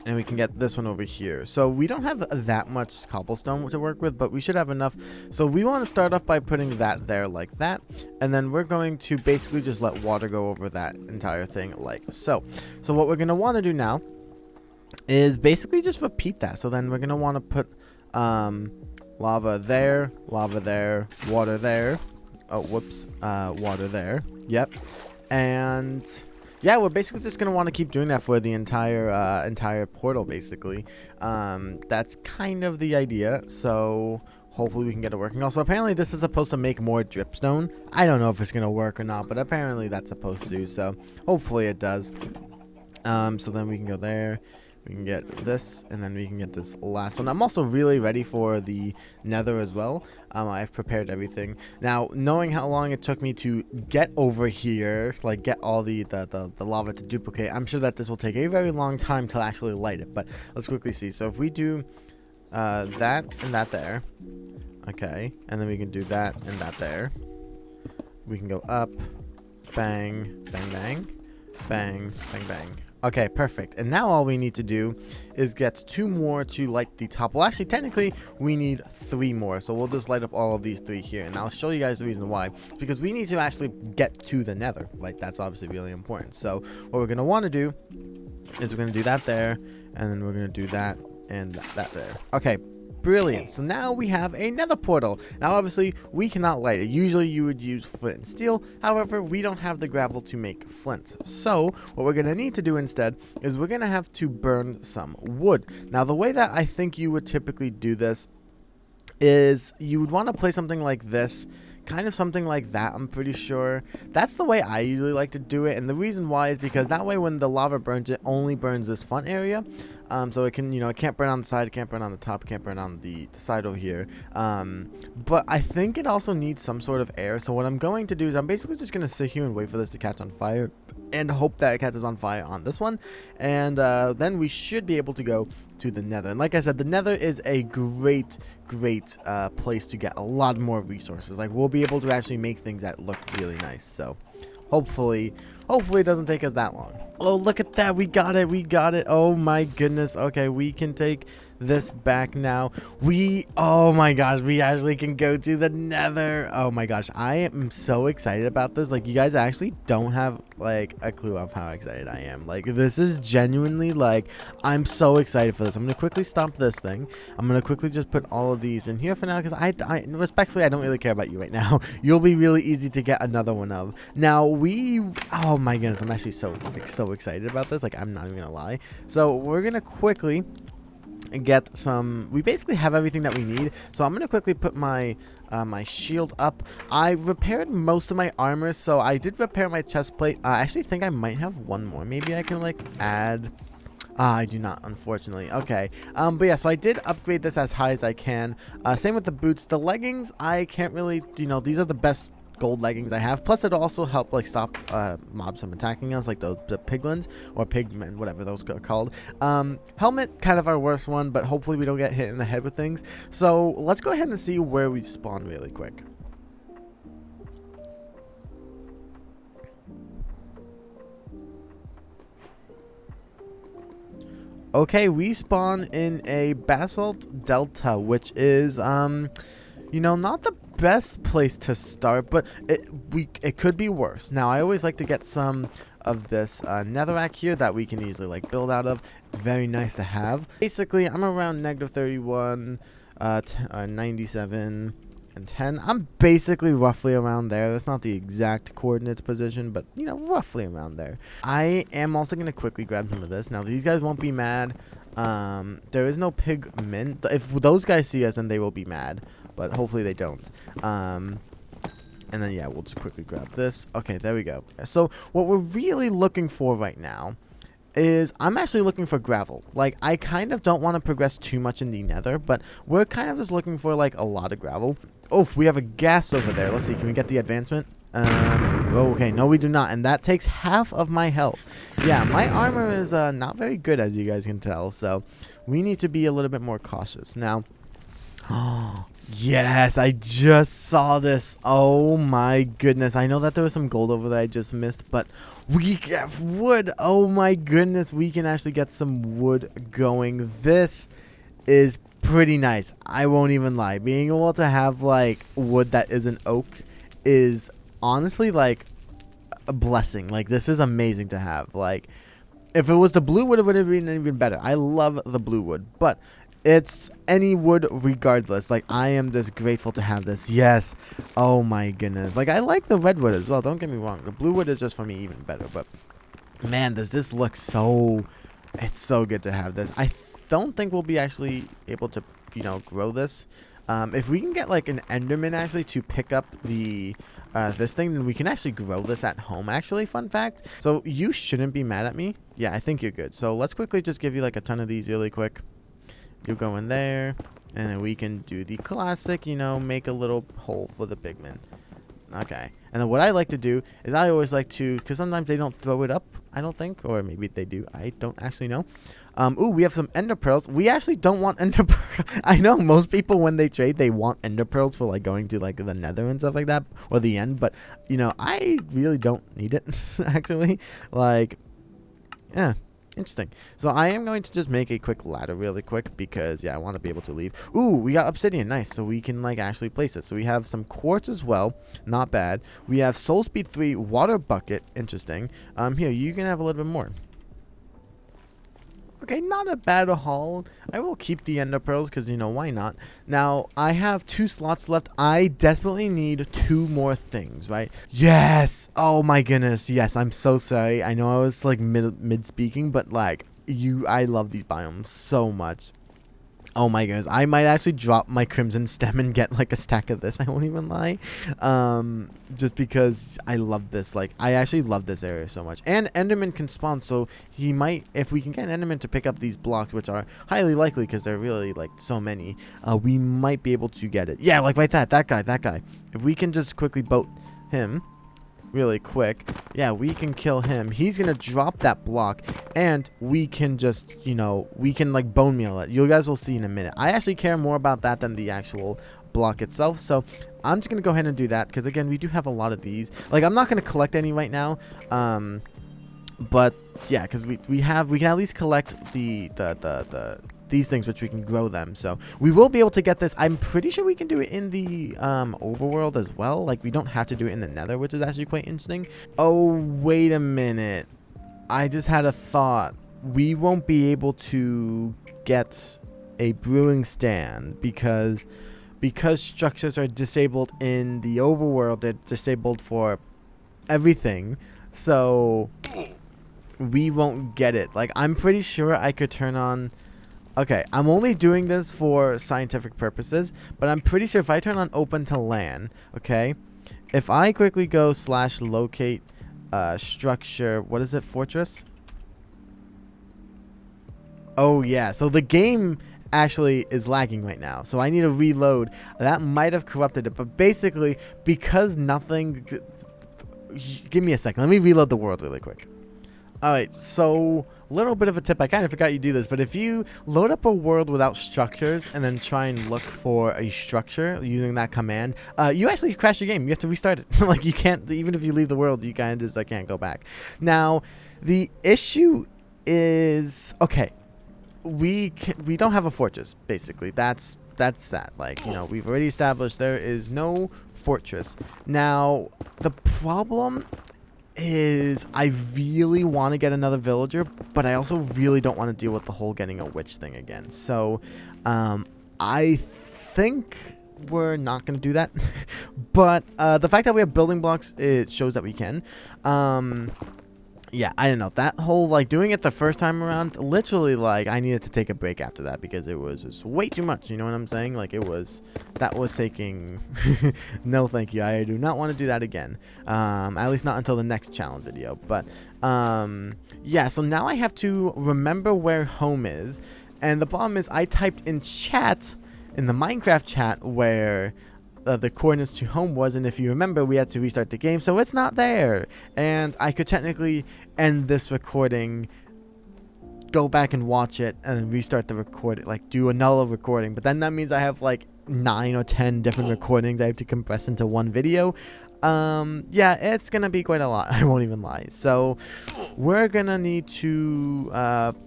And we can get this one over here. So we don't have that much cobblestone to work with, but we should have enough. So we want to start off by putting that there like that. And then we're going to basically just let water go over that entire thing like so. So what we're going to want to do now is basically just repeat that. So then we're going to want to put lava there, water there. Oh, whoops. Water there. Yep. And yeah, we're basically just going to want to keep doing that for the entire portal, basically. That's kind of the idea, so hopefully we can get it working. Also, apparently this is supposed to make more dripstone. I don't know if it's going to work or not, but apparently that's supposed to, so hopefully it does. So then we can go there. We can get this, and then we can get this last one. I'm also really ready for the nether as well. I've prepared everything. Now, knowing how long it took me to get over here, like get all the lava to duplicate, I'm sure that this will take a very long time to actually light it. But let's quickly see. So if we do that and that there, okay, and then we can do that and that there. We can go up, bang, bang, bang, bang, bang, bang. Okay, perfect. And now all we need to do is get 2 more to light the top. Well, actually, technically, we need 3 more. So we'll just light up all of these 3 here. And I'll show you guys the reason why. It's because we need to actually get to the nether. Like, that's obviously really important. So what we're going to want to do is we're going to do that there. And then we're going to do that and that there. Okay, brilliant. So now we have a nether portal. Now, obviously, we cannot light it. Usually, you would use flint and steel. However, we don't have the gravel to make flint. So what we're going to need to do instead is we're going to have to burn some wood. Now, the way that I think you would typically do this is you would want to place something like this kind of something like that, I'm pretty sure. That's the way I usually like to do it, and the reason why is because that way when the lava burns, it only burns this front area. So it can, it can't burn on the side, it can't burn on the top, it can't burn on the side over here. But I think it also needs some sort of air. So what I'm going to do is I'm basically just going to sit here and wait for this to catch on fire and hope that it catches on fire on this one. And then we should be able to go to the nether. And like I said, the nether is a great place to get a lot more resources. Like, we'll be able to actually make things that look really nice. So hopefully it doesn't take us that long. Oh, look at that. We got it. Oh my goodness. Okay, we can take this back now. Oh my gosh, we actually can go to the nether. Oh my gosh, I am so excited about this. Like, you guys actually don't have like a clue of how excited I am. Like, this is genuinely, like, I'm so excited for this. I'm gonna quickly stomp this thing. I'm gonna quickly just put all of these in here for now, because I respectfully, I don't really care about you right now. You'll be really easy to get another one of. Now oh my goodness, I'm actually so excited about this. Like, I'm not even gonna lie. So we're gonna quickly get some. We basically have everything that we need, so I'm gonna quickly put my my shield up. I repaired most of my armor, so I did repair my chest plate. I actually think I might have one more. Maybe I can like add. I do not, unfortunately. Okay. But yeah, so I did upgrade this as high as I can. Same with the boots. The leggings, I can't really, these are the best gold leggings I have. Plus, it'll also help like stop mobs from attacking us, like the piglins or pigmen, whatever those are called. Helmet, kind of our worst one, but hopefully we don't get hit in the head with things. So let's go ahead and see where we spawn really quick. Okay, we spawn in a basalt delta, which is not the best place to start, but it could be worse. Now, I always like to get some of this netherrack here that we can easily like build out of. It's very nice to have. Basically, I'm around -31, 97, and 10. I'm basically roughly around there. That's not the exact coordinates position, but roughly around there. I am also going to quickly grab some of this. Now, these guys won't be mad. There is no pigment. If those guys see us, then they will be mad, but hopefully they don't. And then yeah, we'll just quickly grab this. Okay, there we go. So what we're really looking for right now is I'm actually looking for gravel. Like, I kind of don't want to progress too much in the nether, but we're kind of just looking for like a lot of gravel. Oh, we have a gas over there. Let's see, can we get the advancement? Okay, no we do not, and that takes half of my health. Yeah, my armor is not very good, as you guys can tell, so we need to be a little bit more cautious. Now, oh, yes, I just saw this. Oh my goodness, I know that there was some gold over there I just missed, but we have wood. Oh my goodness, we can actually get some wood going. This is pretty nice, I won't even lie. Being able to have like wood that isn't oak is honestly like a blessing. Like, this is amazing to have. Like, if it was the blue wood, it would have been even better. I love the blue wood, but it's any wood regardless. Like, I am just grateful to have this. Yes. Oh my goodness. Like, I like the red wood as well, don't get me wrong. The blue wood is just for me even better, but man, does this look so, it's so good to have this. I don't think we'll be actually able to grow this. If we can get like an enderman actually to pick up the this thing, then we can actually grow this at home, actually. Fun fact. So you shouldn't be mad at me. Yeah, I think you're good. So let's quickly just give you like a ton of these really quick. You go in there, and then we can do the classic, make a little hole for the pigmen. Okay. And then what I like to do is I always like to, because sometimes they don't throw it up, I don't think, or maybe they do. I don't actually know. Ooh, we have some ender pearls. We actually don't want ender pearls. I know most people, when they trade, they want ender pearls for like going to like the nether and stuff like that, or the end. But I really don't need it actually. Like, yeah. Interesting. So I am going to just make a quick ladder really quick because, yeah, I want to be able to leave. Ooh, we got obsidian. Nice. So we can, like, actually place it. So we have some quartz as well. Not bad. We have soul speed 3, water bucket. Interesting. Here, you can have a little bit more. Okay, not a bad haul. I will keep the ender pearls because, why not? Now, I have 2 slots left. I desperately need 2 more things, right? Yes! Oh my goodness, yes. I'm so sorry. I know I was, like, mid-speaking, but, like, I love these biomes so much. Oh my goodness, I might actually drop my crimson stem and get like a stack of this. I won't even lie. Just because I love this. Like, I actually love this area so much. And Enderman can spawn, so he might, if we can get Enderman to pick up these blocks, which are highly likely because they're really like so many, we might be able to get it. Yeah, like right that guy. If we can just quickly boat him really quick, yeah, we can kill him. He's gonna drop that block, and we can just, you know, we can like bone meal it. You guys will see in a minute. I actually care more about that than the actual block itself, so I'm just gonna go ahead and do that, because again, we do have a lot of these. Like, I'm not gonna collect any right now, but yeah, because we can at least collect the these things, which we can grow them. So we will be able to get this. I'm pretty sure we can do it in the overworld as well. Like, we don't have to do it in the nether, which is actually quite interesting. Oh, wait a minute. I just had a thought. We won't be able to get a brewing stand because structures are disabled in the overworld. They're disabled for everything. So we won't get it. Like, I'm pretty sure I could turn on... Okay, I'm only doing this for scientific purposes, but I'm pretty sure if I turn on open to LAN, okay, if I quickly go / locate structure, what is it, fortress? Oh yeah, so the game actually is lagging right now, so I need to reload. That might have corrupted it, but basically, because nothing... Give me a second, let me reload the world really quick. Alright, so little bit of a tip. I kind of forgot you do this, but if you load up a world without structures and then try and look for a structure using that command, you actually crash your game. You have to restart it. Like, you can't, even if you leave the world, you kind of just can't go back. Now, the issue is, okay, we don't have a fortress, basically. That's that. Like, you know, we've already established there is no fortress. Now, the problem is I really want to get another villager, but I also really don't want to deal with the whole getting a witch thing again. So I think we're not going to do that. But the fact that we have building blocks, it shows that we can. Yeah, I don't know. That whole, like, doing it the first time around, literally, like, I needed to take a break after that because it was just way too much. You know what I'm saying? Like, that was taking, no thank you. I do not want to do that again. At least not until the next challenge video. But, yeah, so now I have to remember where home is. And the problem is I typed in chat, in the Minecraft chat, where... the coordinates to home was, and if you remember, we had to restart the game, so it's not there. And I could technically end this recording, go back and watch it, and then restart the recording, like do another recording. But then that means I have like 9 or 10 different recordings I have to compress into one video. Yeah, it's gonna be quite a lot. I won't even lie. So we're gonna need to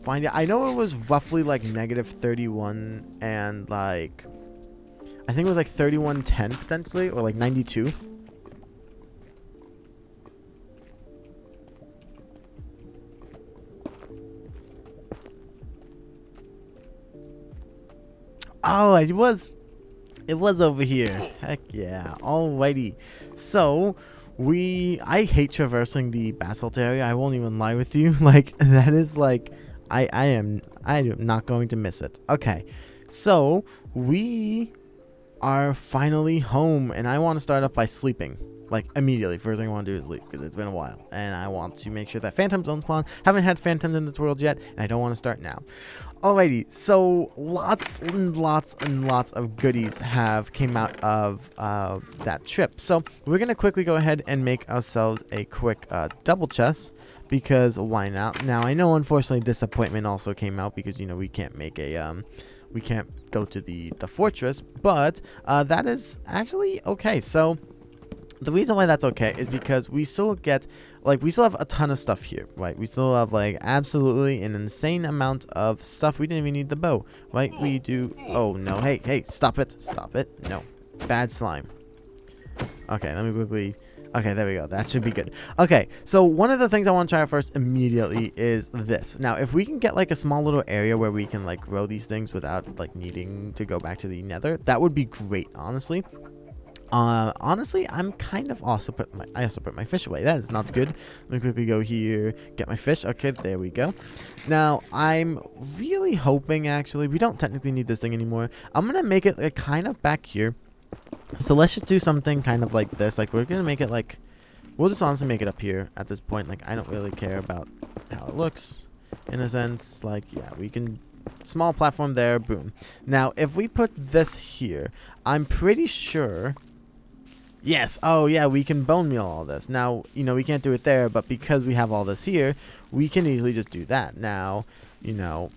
find it. I know it was roughly like -31 and like, I think it was like 3110 potentially, or like 92. Oh, it was over here. Heck yeah. Alrighty. So I hate traversing the basalt area. I won't even lie with you. Like, that is like, I am not going to miss it. Okay. So we are finally home, and I want to start off by sleeping, like immediately. First thing I want to do is sleep because it's been a while, and I want to make sure that phantoms don't spawn. Haven't had phantoms in this world yet, and I don't want to start now. Alrighty, so lots and lots and lots of goodies have came out of that trip. So we're gonna quickly go ahead and make ourselves a quick double chest, because why not? Now I know, unfortunately, disappointment also came out because, you know, we can't make a we can't go to the fortress, but that is actually okay. So the reason why that's okay is because we still get, like, we still have a ton of stuff here, right? We still have like absolutely an insane amount of stuff. We didn't even need the bow, right? We do. Oh no, hey, stop it, no, bad slime. Okay, let me quickly. Okay, there we go. That should be good. Okay, so one of the things I want to try out first immediately is this. Now, if we can get like a small little area where we can like grow these things without like needing to go back to the nether, that would be great, honestly. Honestly, I'm kind of I also put my fish away. That is not good. Let me quickly go here, get my fish. Okay, there we go. Now, I'm really hoping, actually, we don't technically need this thing anymore. I'm going to make it like, kind of back here. So let's just do something kind of like this. Like, we're going to make it like, we'll just honestly make it up here at this point. Like, I don't really care about how it looks in a sense. Like, yeah, we can, small platform there, boom. Now, if we put this here, I'm pretty sure... Yes, oh yeah, we can bone meal all this. Now, you know, we can't do it there, but because we have all this here, we can easily just do that. Now, you know,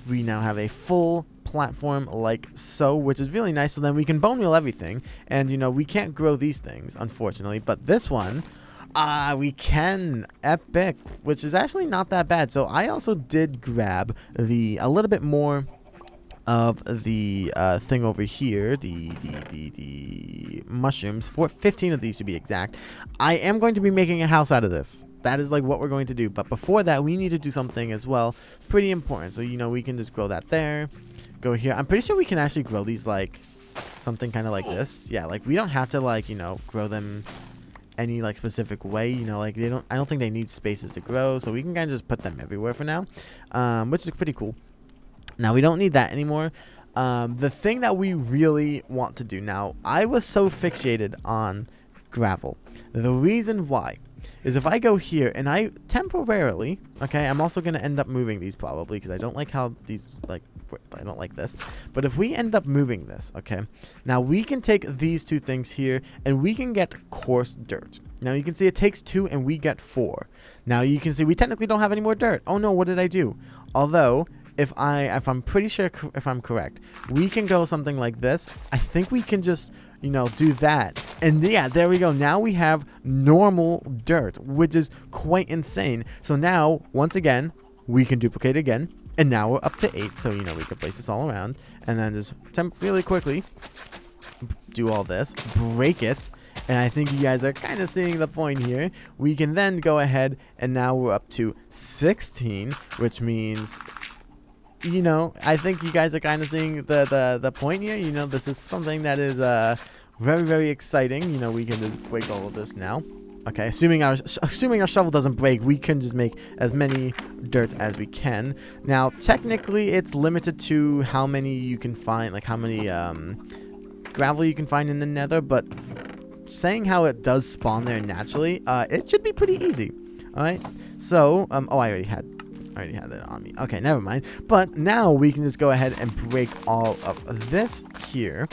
we now have a full platform like so, which is really nice. So then we can bone meal everything. And, you know, we can't grow these things, unfortunately. But this one, we can. Epic, which is actually not that bad. So I also did grab a little bit more of the thing over here, the mushrooms, 15 of these to be exact. I am going to be making a house out of this. That is like what we're going to do. But before that, we need to do something as well, pretty important. So, you know, we can just grow that there, go here. I'm pretty sure we can actually grow these like something kind of like this. Yeah, like we don't have to like, you know, grow them any like specific way, you know, like I don't think they need spaces to grow, so we can kind of just put them everywhere for now, which is pretty cool. Now, we don't need that anymore. The thing that we really want to do now, I was so fixated on gravel. The reason why is if I go here and I temporarily, okay, I'm also going to end up moving these probably because I don't like how these, like, I don't like this. But if we end up moving this, okay, now we can take these two things here and we can get coarse dirt. Now, you can see it takes 2 and we get 4. Now, you can see we technically don't have any more dirt. Oh, no, what did I do? Although... If I'm pretty sure, if I'm correct, we can go something like this. I think we can just, you know, do that. And yeah, there we go. Now we have normal dirt, which is quite insane. So now, once again, we can duplicate again. And now we're up to 8. So, you know, we can place this all around. And then just really quickly do all this. Break it. And I think you guys are kind of seeing the point here. We can then go ahead and now we're up to 16, which means... You know, I think you guys are kind of seeing the point here. You know, this is something that is very, very exciting. You know, we can just break all of this now. Okay, assuming our shovel doesn't break, we can just make as many dirt as we can. Now, technically, it's limited to how many you can find, like how many gravel you can find in the nether. But saying how it does spawn there naturally, it should be pretty easy. All right, so, oh, I already had that on me. Okay, never mind. But now we can just go ahead and break all of this here,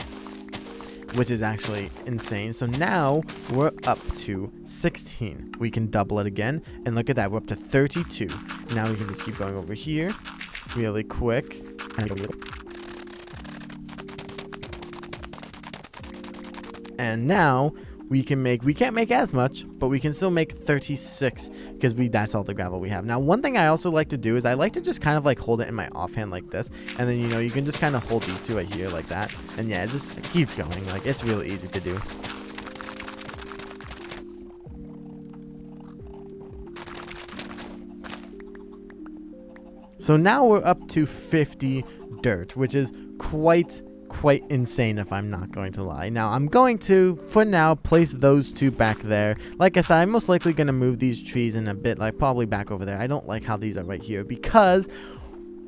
which is actually insane. So now we're up to 16. We can double it again. And look at that. We're up to 32. Now we can just keep going over here really quick. And now... we can't make as much, but we can still make 36 because that's all the gravel we have. Now, one thing I also like to do is I like to just kind of like hold it in my offhand like this. And then, you know, you can just kind of hold these two right here like that. And yeah, it just keeps going. Like, it's really easy to do. So now we're up to 50 dirt, which is quite insane if I'm not going to lie. Now, I'm going to, for now, place those two back there. Like I said, I'm most likely going to move these trees in a bit, like probably back over there. I don't like how these are right here because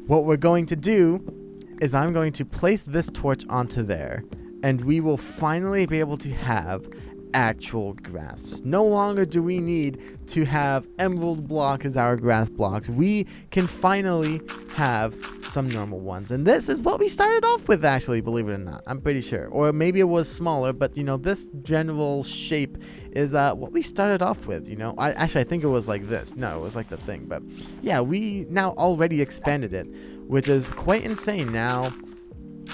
what we're going to do is I'm going to place this torch onto there and we will finally be able to have actual grass. No longer do we need to have emerald block as our grass blocks. We can finally have some normal ones. And this is what we started off with, actually, believe it or not. I'm pretty sure. Or maybe it was smaller, but, you know, this general shape is what we started off with, you know. I think it was like this. No, it was like the thing. But, yeah, we now already expanded it, which is quite insane. Now,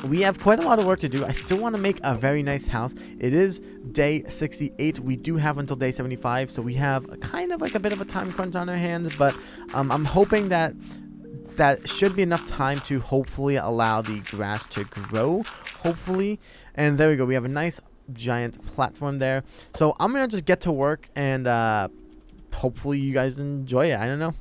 we have quite a lot of work to do. I still want to make a very nice house. It is day 68. We do have until day 75, so we have kind of like a bit of a time crunch on our hands, but I'm hoping that should be enough time to hopefully allow the grass to grow, hopefully. And there we go. We have a nice giant platform there. So I'm going to just get to work and hopefully you guys enjoy it. I don't know.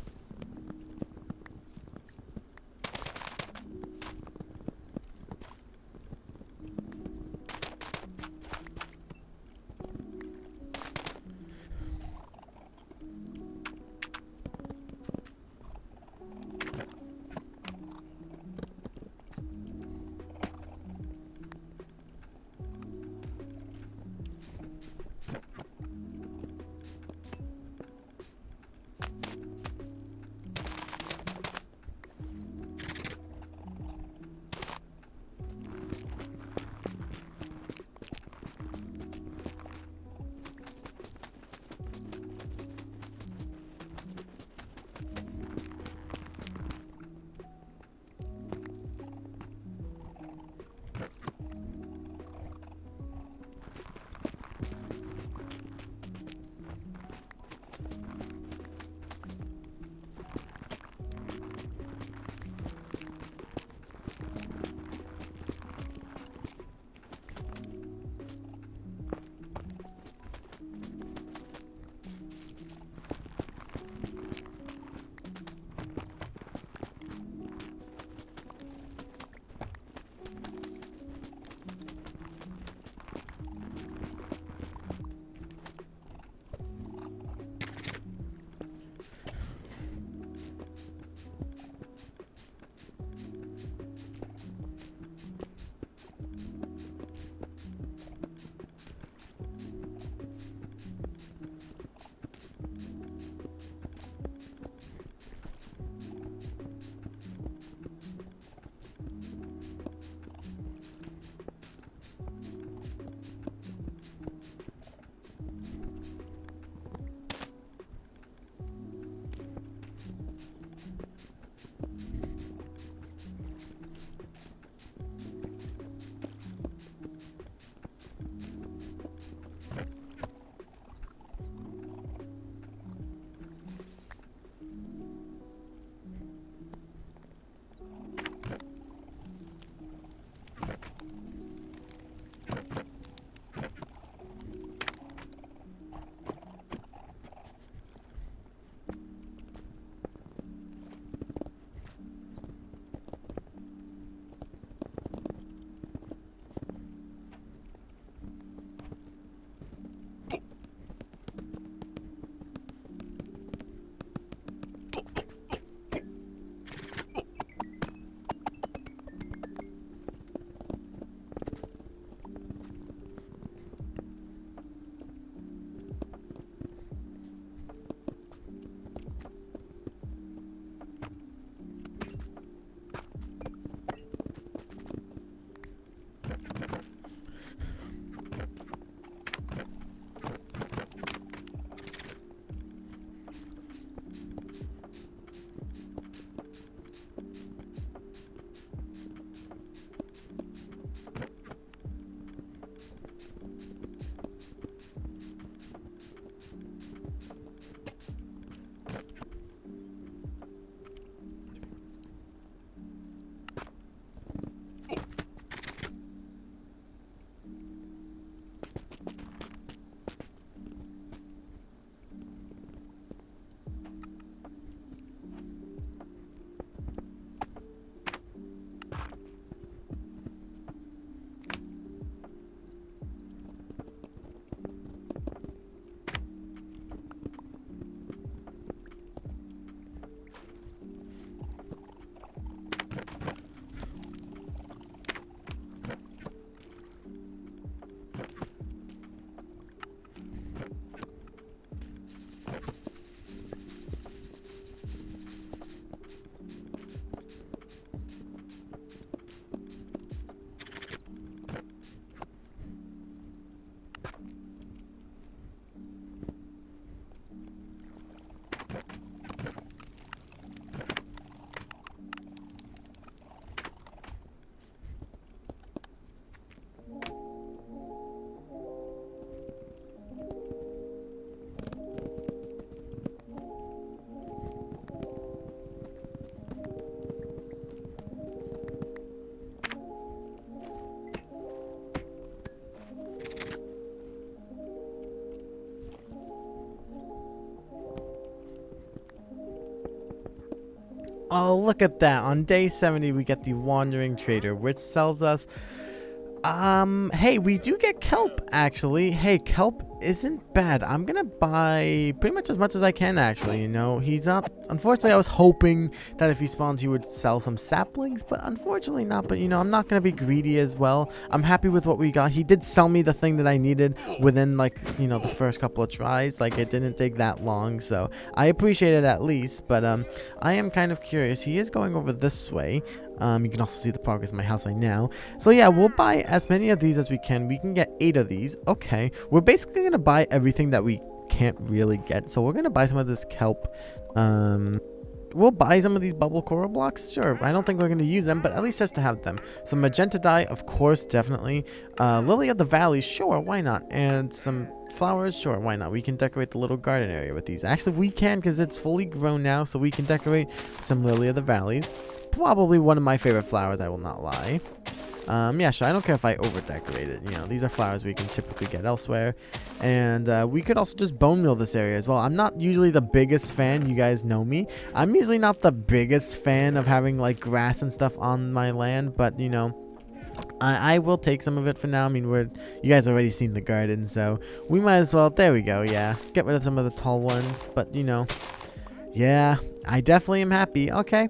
Oh, look at that. On day 70, we get the Wandering Trader, which sells us hey, we do get kelp, actually. Hey, kelp isn't bad. I'm gonna buy pretty much as I can, actually, you know. He's not... Unfortunately, I was hoping that if he spawns, he would sell some saplings, but unfortunately not. But, you know, I'm not gonna be greedy as well. I'm happy with what we got. He did sell me the thing that I needed within, like, you know, the first couple of tries. Like, it didn't take that long, so I appreciate it at least. But, I am kind of curious. He is going over this way. You can also see the progress of my house right now. So yeah, we'll buy as many of these as we can. We can get 8 of these. Okay. We're basically going to buy everything that we can't really get. So we're going to buy some of this kelp. We'll buy some of these bubble coral blocks. Sure. I don't think we're going to use them, but at least just to have them. Some magenta dye, of course, definitely. Lily of the Valley, sure, why not? And some flowers, sure, why not? We can decorate the little garden area with these. Actually, we can because it's fully grown now, so we can decorate some Lily of the Valleys. Probably one of my favorite flowers, I will not lie. Yeah, sure, I don't care if I over decorate it. You know, these are flowers we can typically get elsewhere. And we could also just bone meal this area as well. I'm not usually the biggest fan, you guys know me. I'm usually not the biggest fan of having like grass and stuff on my land, but you know, I will take some of it for now. I mean, you guys already seen the garden, so we might as well, there we go, yeah. Get rid of some of the tall ones, but you know, yeah, I definitely am happy. Okay.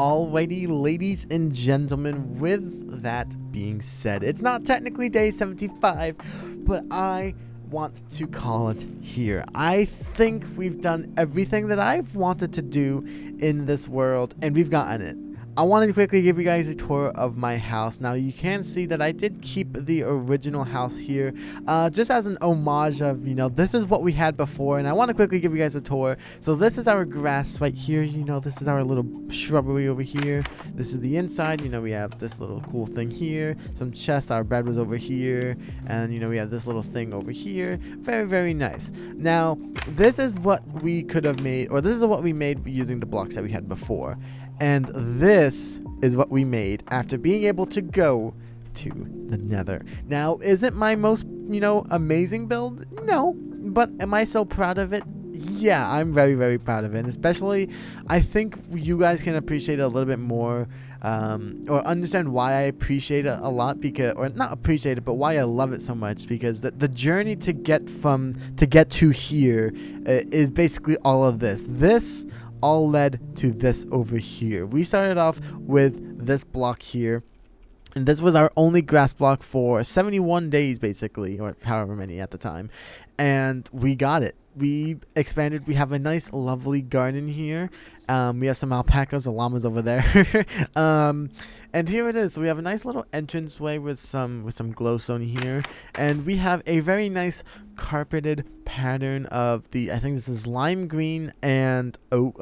Alrighty, ladies and gentlemen, with that being said, it's not technically day 75, but I want to call it here. I think we've done everything that I've wanted to do in this world, and we've gotten it. I wanted to quickly give you guys a tour of my house. Now, you can see that I did keep the original house here, just as an homage of, this is what we had before, and I want to quickly give you guys a tour. So this is our grass right here, this is our little shrubbery over here. This is the inside, we have this little cool thing here, some chests, our bed was over here, and, we have this little thing over here. Very, very nice. Now, this is what we could have made, or this is what we made using the blocks that we had before. And this is what we made after being able to go to the Nether. Now, is it my most, amazing build? No. But am I so proud of it? Yeah, I'm very, very proud of it. And especially, I think you guys can appreciate it a little bit more, or understand why I appreciate it a lot, because, or not appreciate it, but why I love it so much, because the journey to get to here is basically all of this. This all led to this over here. We started off with this block here, and this was our only grass block for 71 days basically, or however many at the time, and we got it. We expanded. We have a nice lovely garden here. We have some alpacas, the llamas over there. And here it is. So we have a nice little entranceway with some glowstone here, and we have a very nice carpeted pattern of I think this is lime green and oak.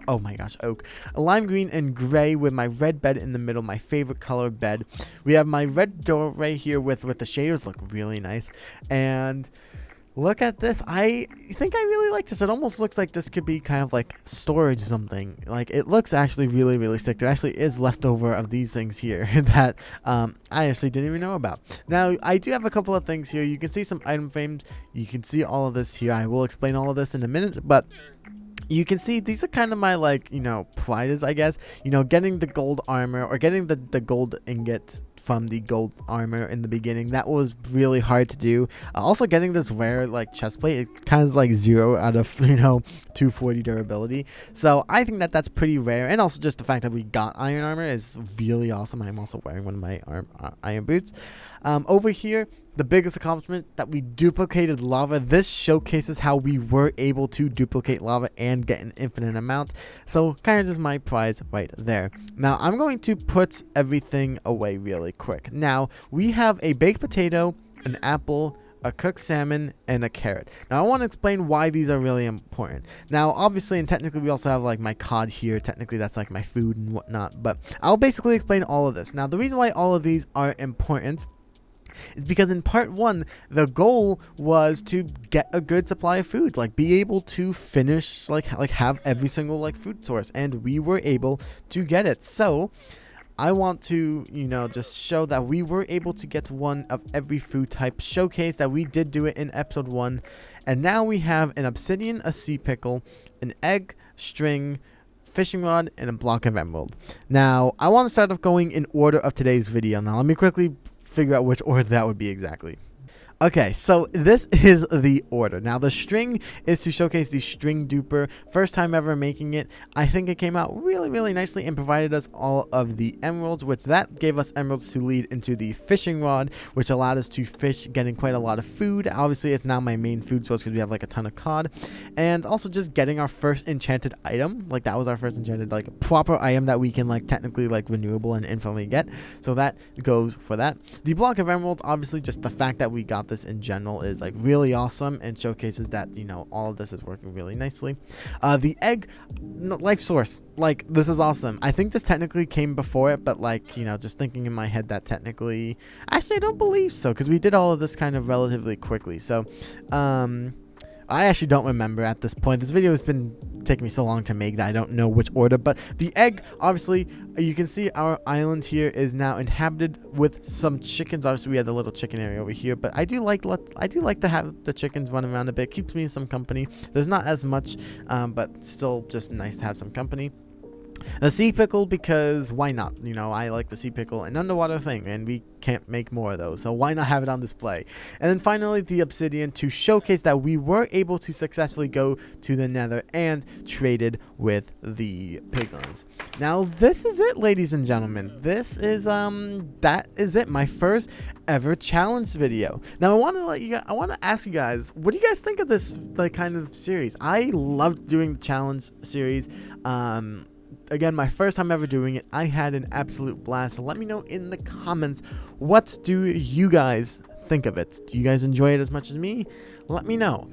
Oh my gosh, oak. Lime green and gray with my red bed in the middle, my favorite color bed. We have my red doorway here with the shaders, look really nice. And look at this. I think I really like this. It almost looks like this could be kind of like storage something. Like, it looks actually really, really sick. There actually is leftover of these things here that I actually didn't even know about. Now, I do have a couple of things here. You can see some item frames. You can see all of this here. I will explain all of this in a minute, but you can see these are kind of my, prizes, I guess. Getting the gold armor, or getting the gold ingot from the gold armor in the beginning, that was really hard to do. Also, getting this rare chest plate, it kind of is 0 out of 240 durability, so I think that's pretty rare. And also just the fact that we got iron armor is really awesome. I'm also wearing one of my iron boots. Over here, the biggest accomplishment, that we duplicated lava. This showcases how we were able to duplicate lava and get an infinite amount. So kind of just my prize right there. Now I'm going to put everything away really quick. Now we have a baked potato, an apple, a cooked salmon, and a carrot. Now I want to explain why these are really important. Now obviously, and technically, we also have my cod here. Technically that's my food and whatnot, but I'll basically explain all of this. Now the reason why all of these are important is because in part 1, the goal was to get a good supply of food, be able to finish, have every single food source, and we were able to get it. So I want to, just show that we were able to get one of every food type, showcase that we did do it in episode 1, and now we have an obsidian, a sea pickle, an egg, string, fishing rod, and a block of emerald. Now I want to start off going in order of today's video. Now let me quickly figure out which order that would be exactly. Okay, so this is the order. Now the string is to showcase the string duper. First time ever making it. I think it came out really, really nicely and provided us all of the emeralds, which that gave us emeralds to lead into the fishing rod, which allowed us to fish, getting quite a lot of food. Obviously, it's now my main food source because we have a ton of cod. And also just getting our first enchanted item. That was our first enchanted, proper item that we can, technically, renewable and infinitely get. So that goes for that. The block of emeralds, obviously, just the fact that we got this in general is really awesome and showcases that all of this is working really nicely. The egg, life source, this is awesome. I think this technically came before it, but just thinking in my head that technically, actually I don't believe so, because we did all of this kind of relatively quickly. So I actually don't remember at this point. This video has been taking me so long to make that I don't know which order, but the egg, obviously, you can see our island here is now inhabited with some chickens. Obviously, we had the little chicken area over here, but I do like to have the chickens run around a bit. Keeps me in some company. There's not as much, but still just nice to have some company. The sea pickle, because why not? You know, I like the sea pickle, an underwater thing, and we can't make more of those, so why not have it on display? And then finally, the obsidian, to showcase that we were able to successfully go to the nether and traded with the piglins. Now, this is it, ladies and gentlemen. This is, that is it. My first ever challenge video. Now, I want to ask you guys, what do you guys think of this, like, kind of series? I loved doing the challenge series. Again, my first time ever doing it. I had an absolute blast. So let me know in the comments, what do you guys think of it? Do you guys enjoy it as much as me? Let me know.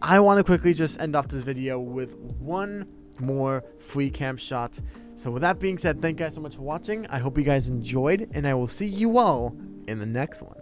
I want to quickly just end off this video with one more free camp shot. So with that being said, thank you guys so much for watching. I hope you guys enjoyed, and I will see you all in the next one.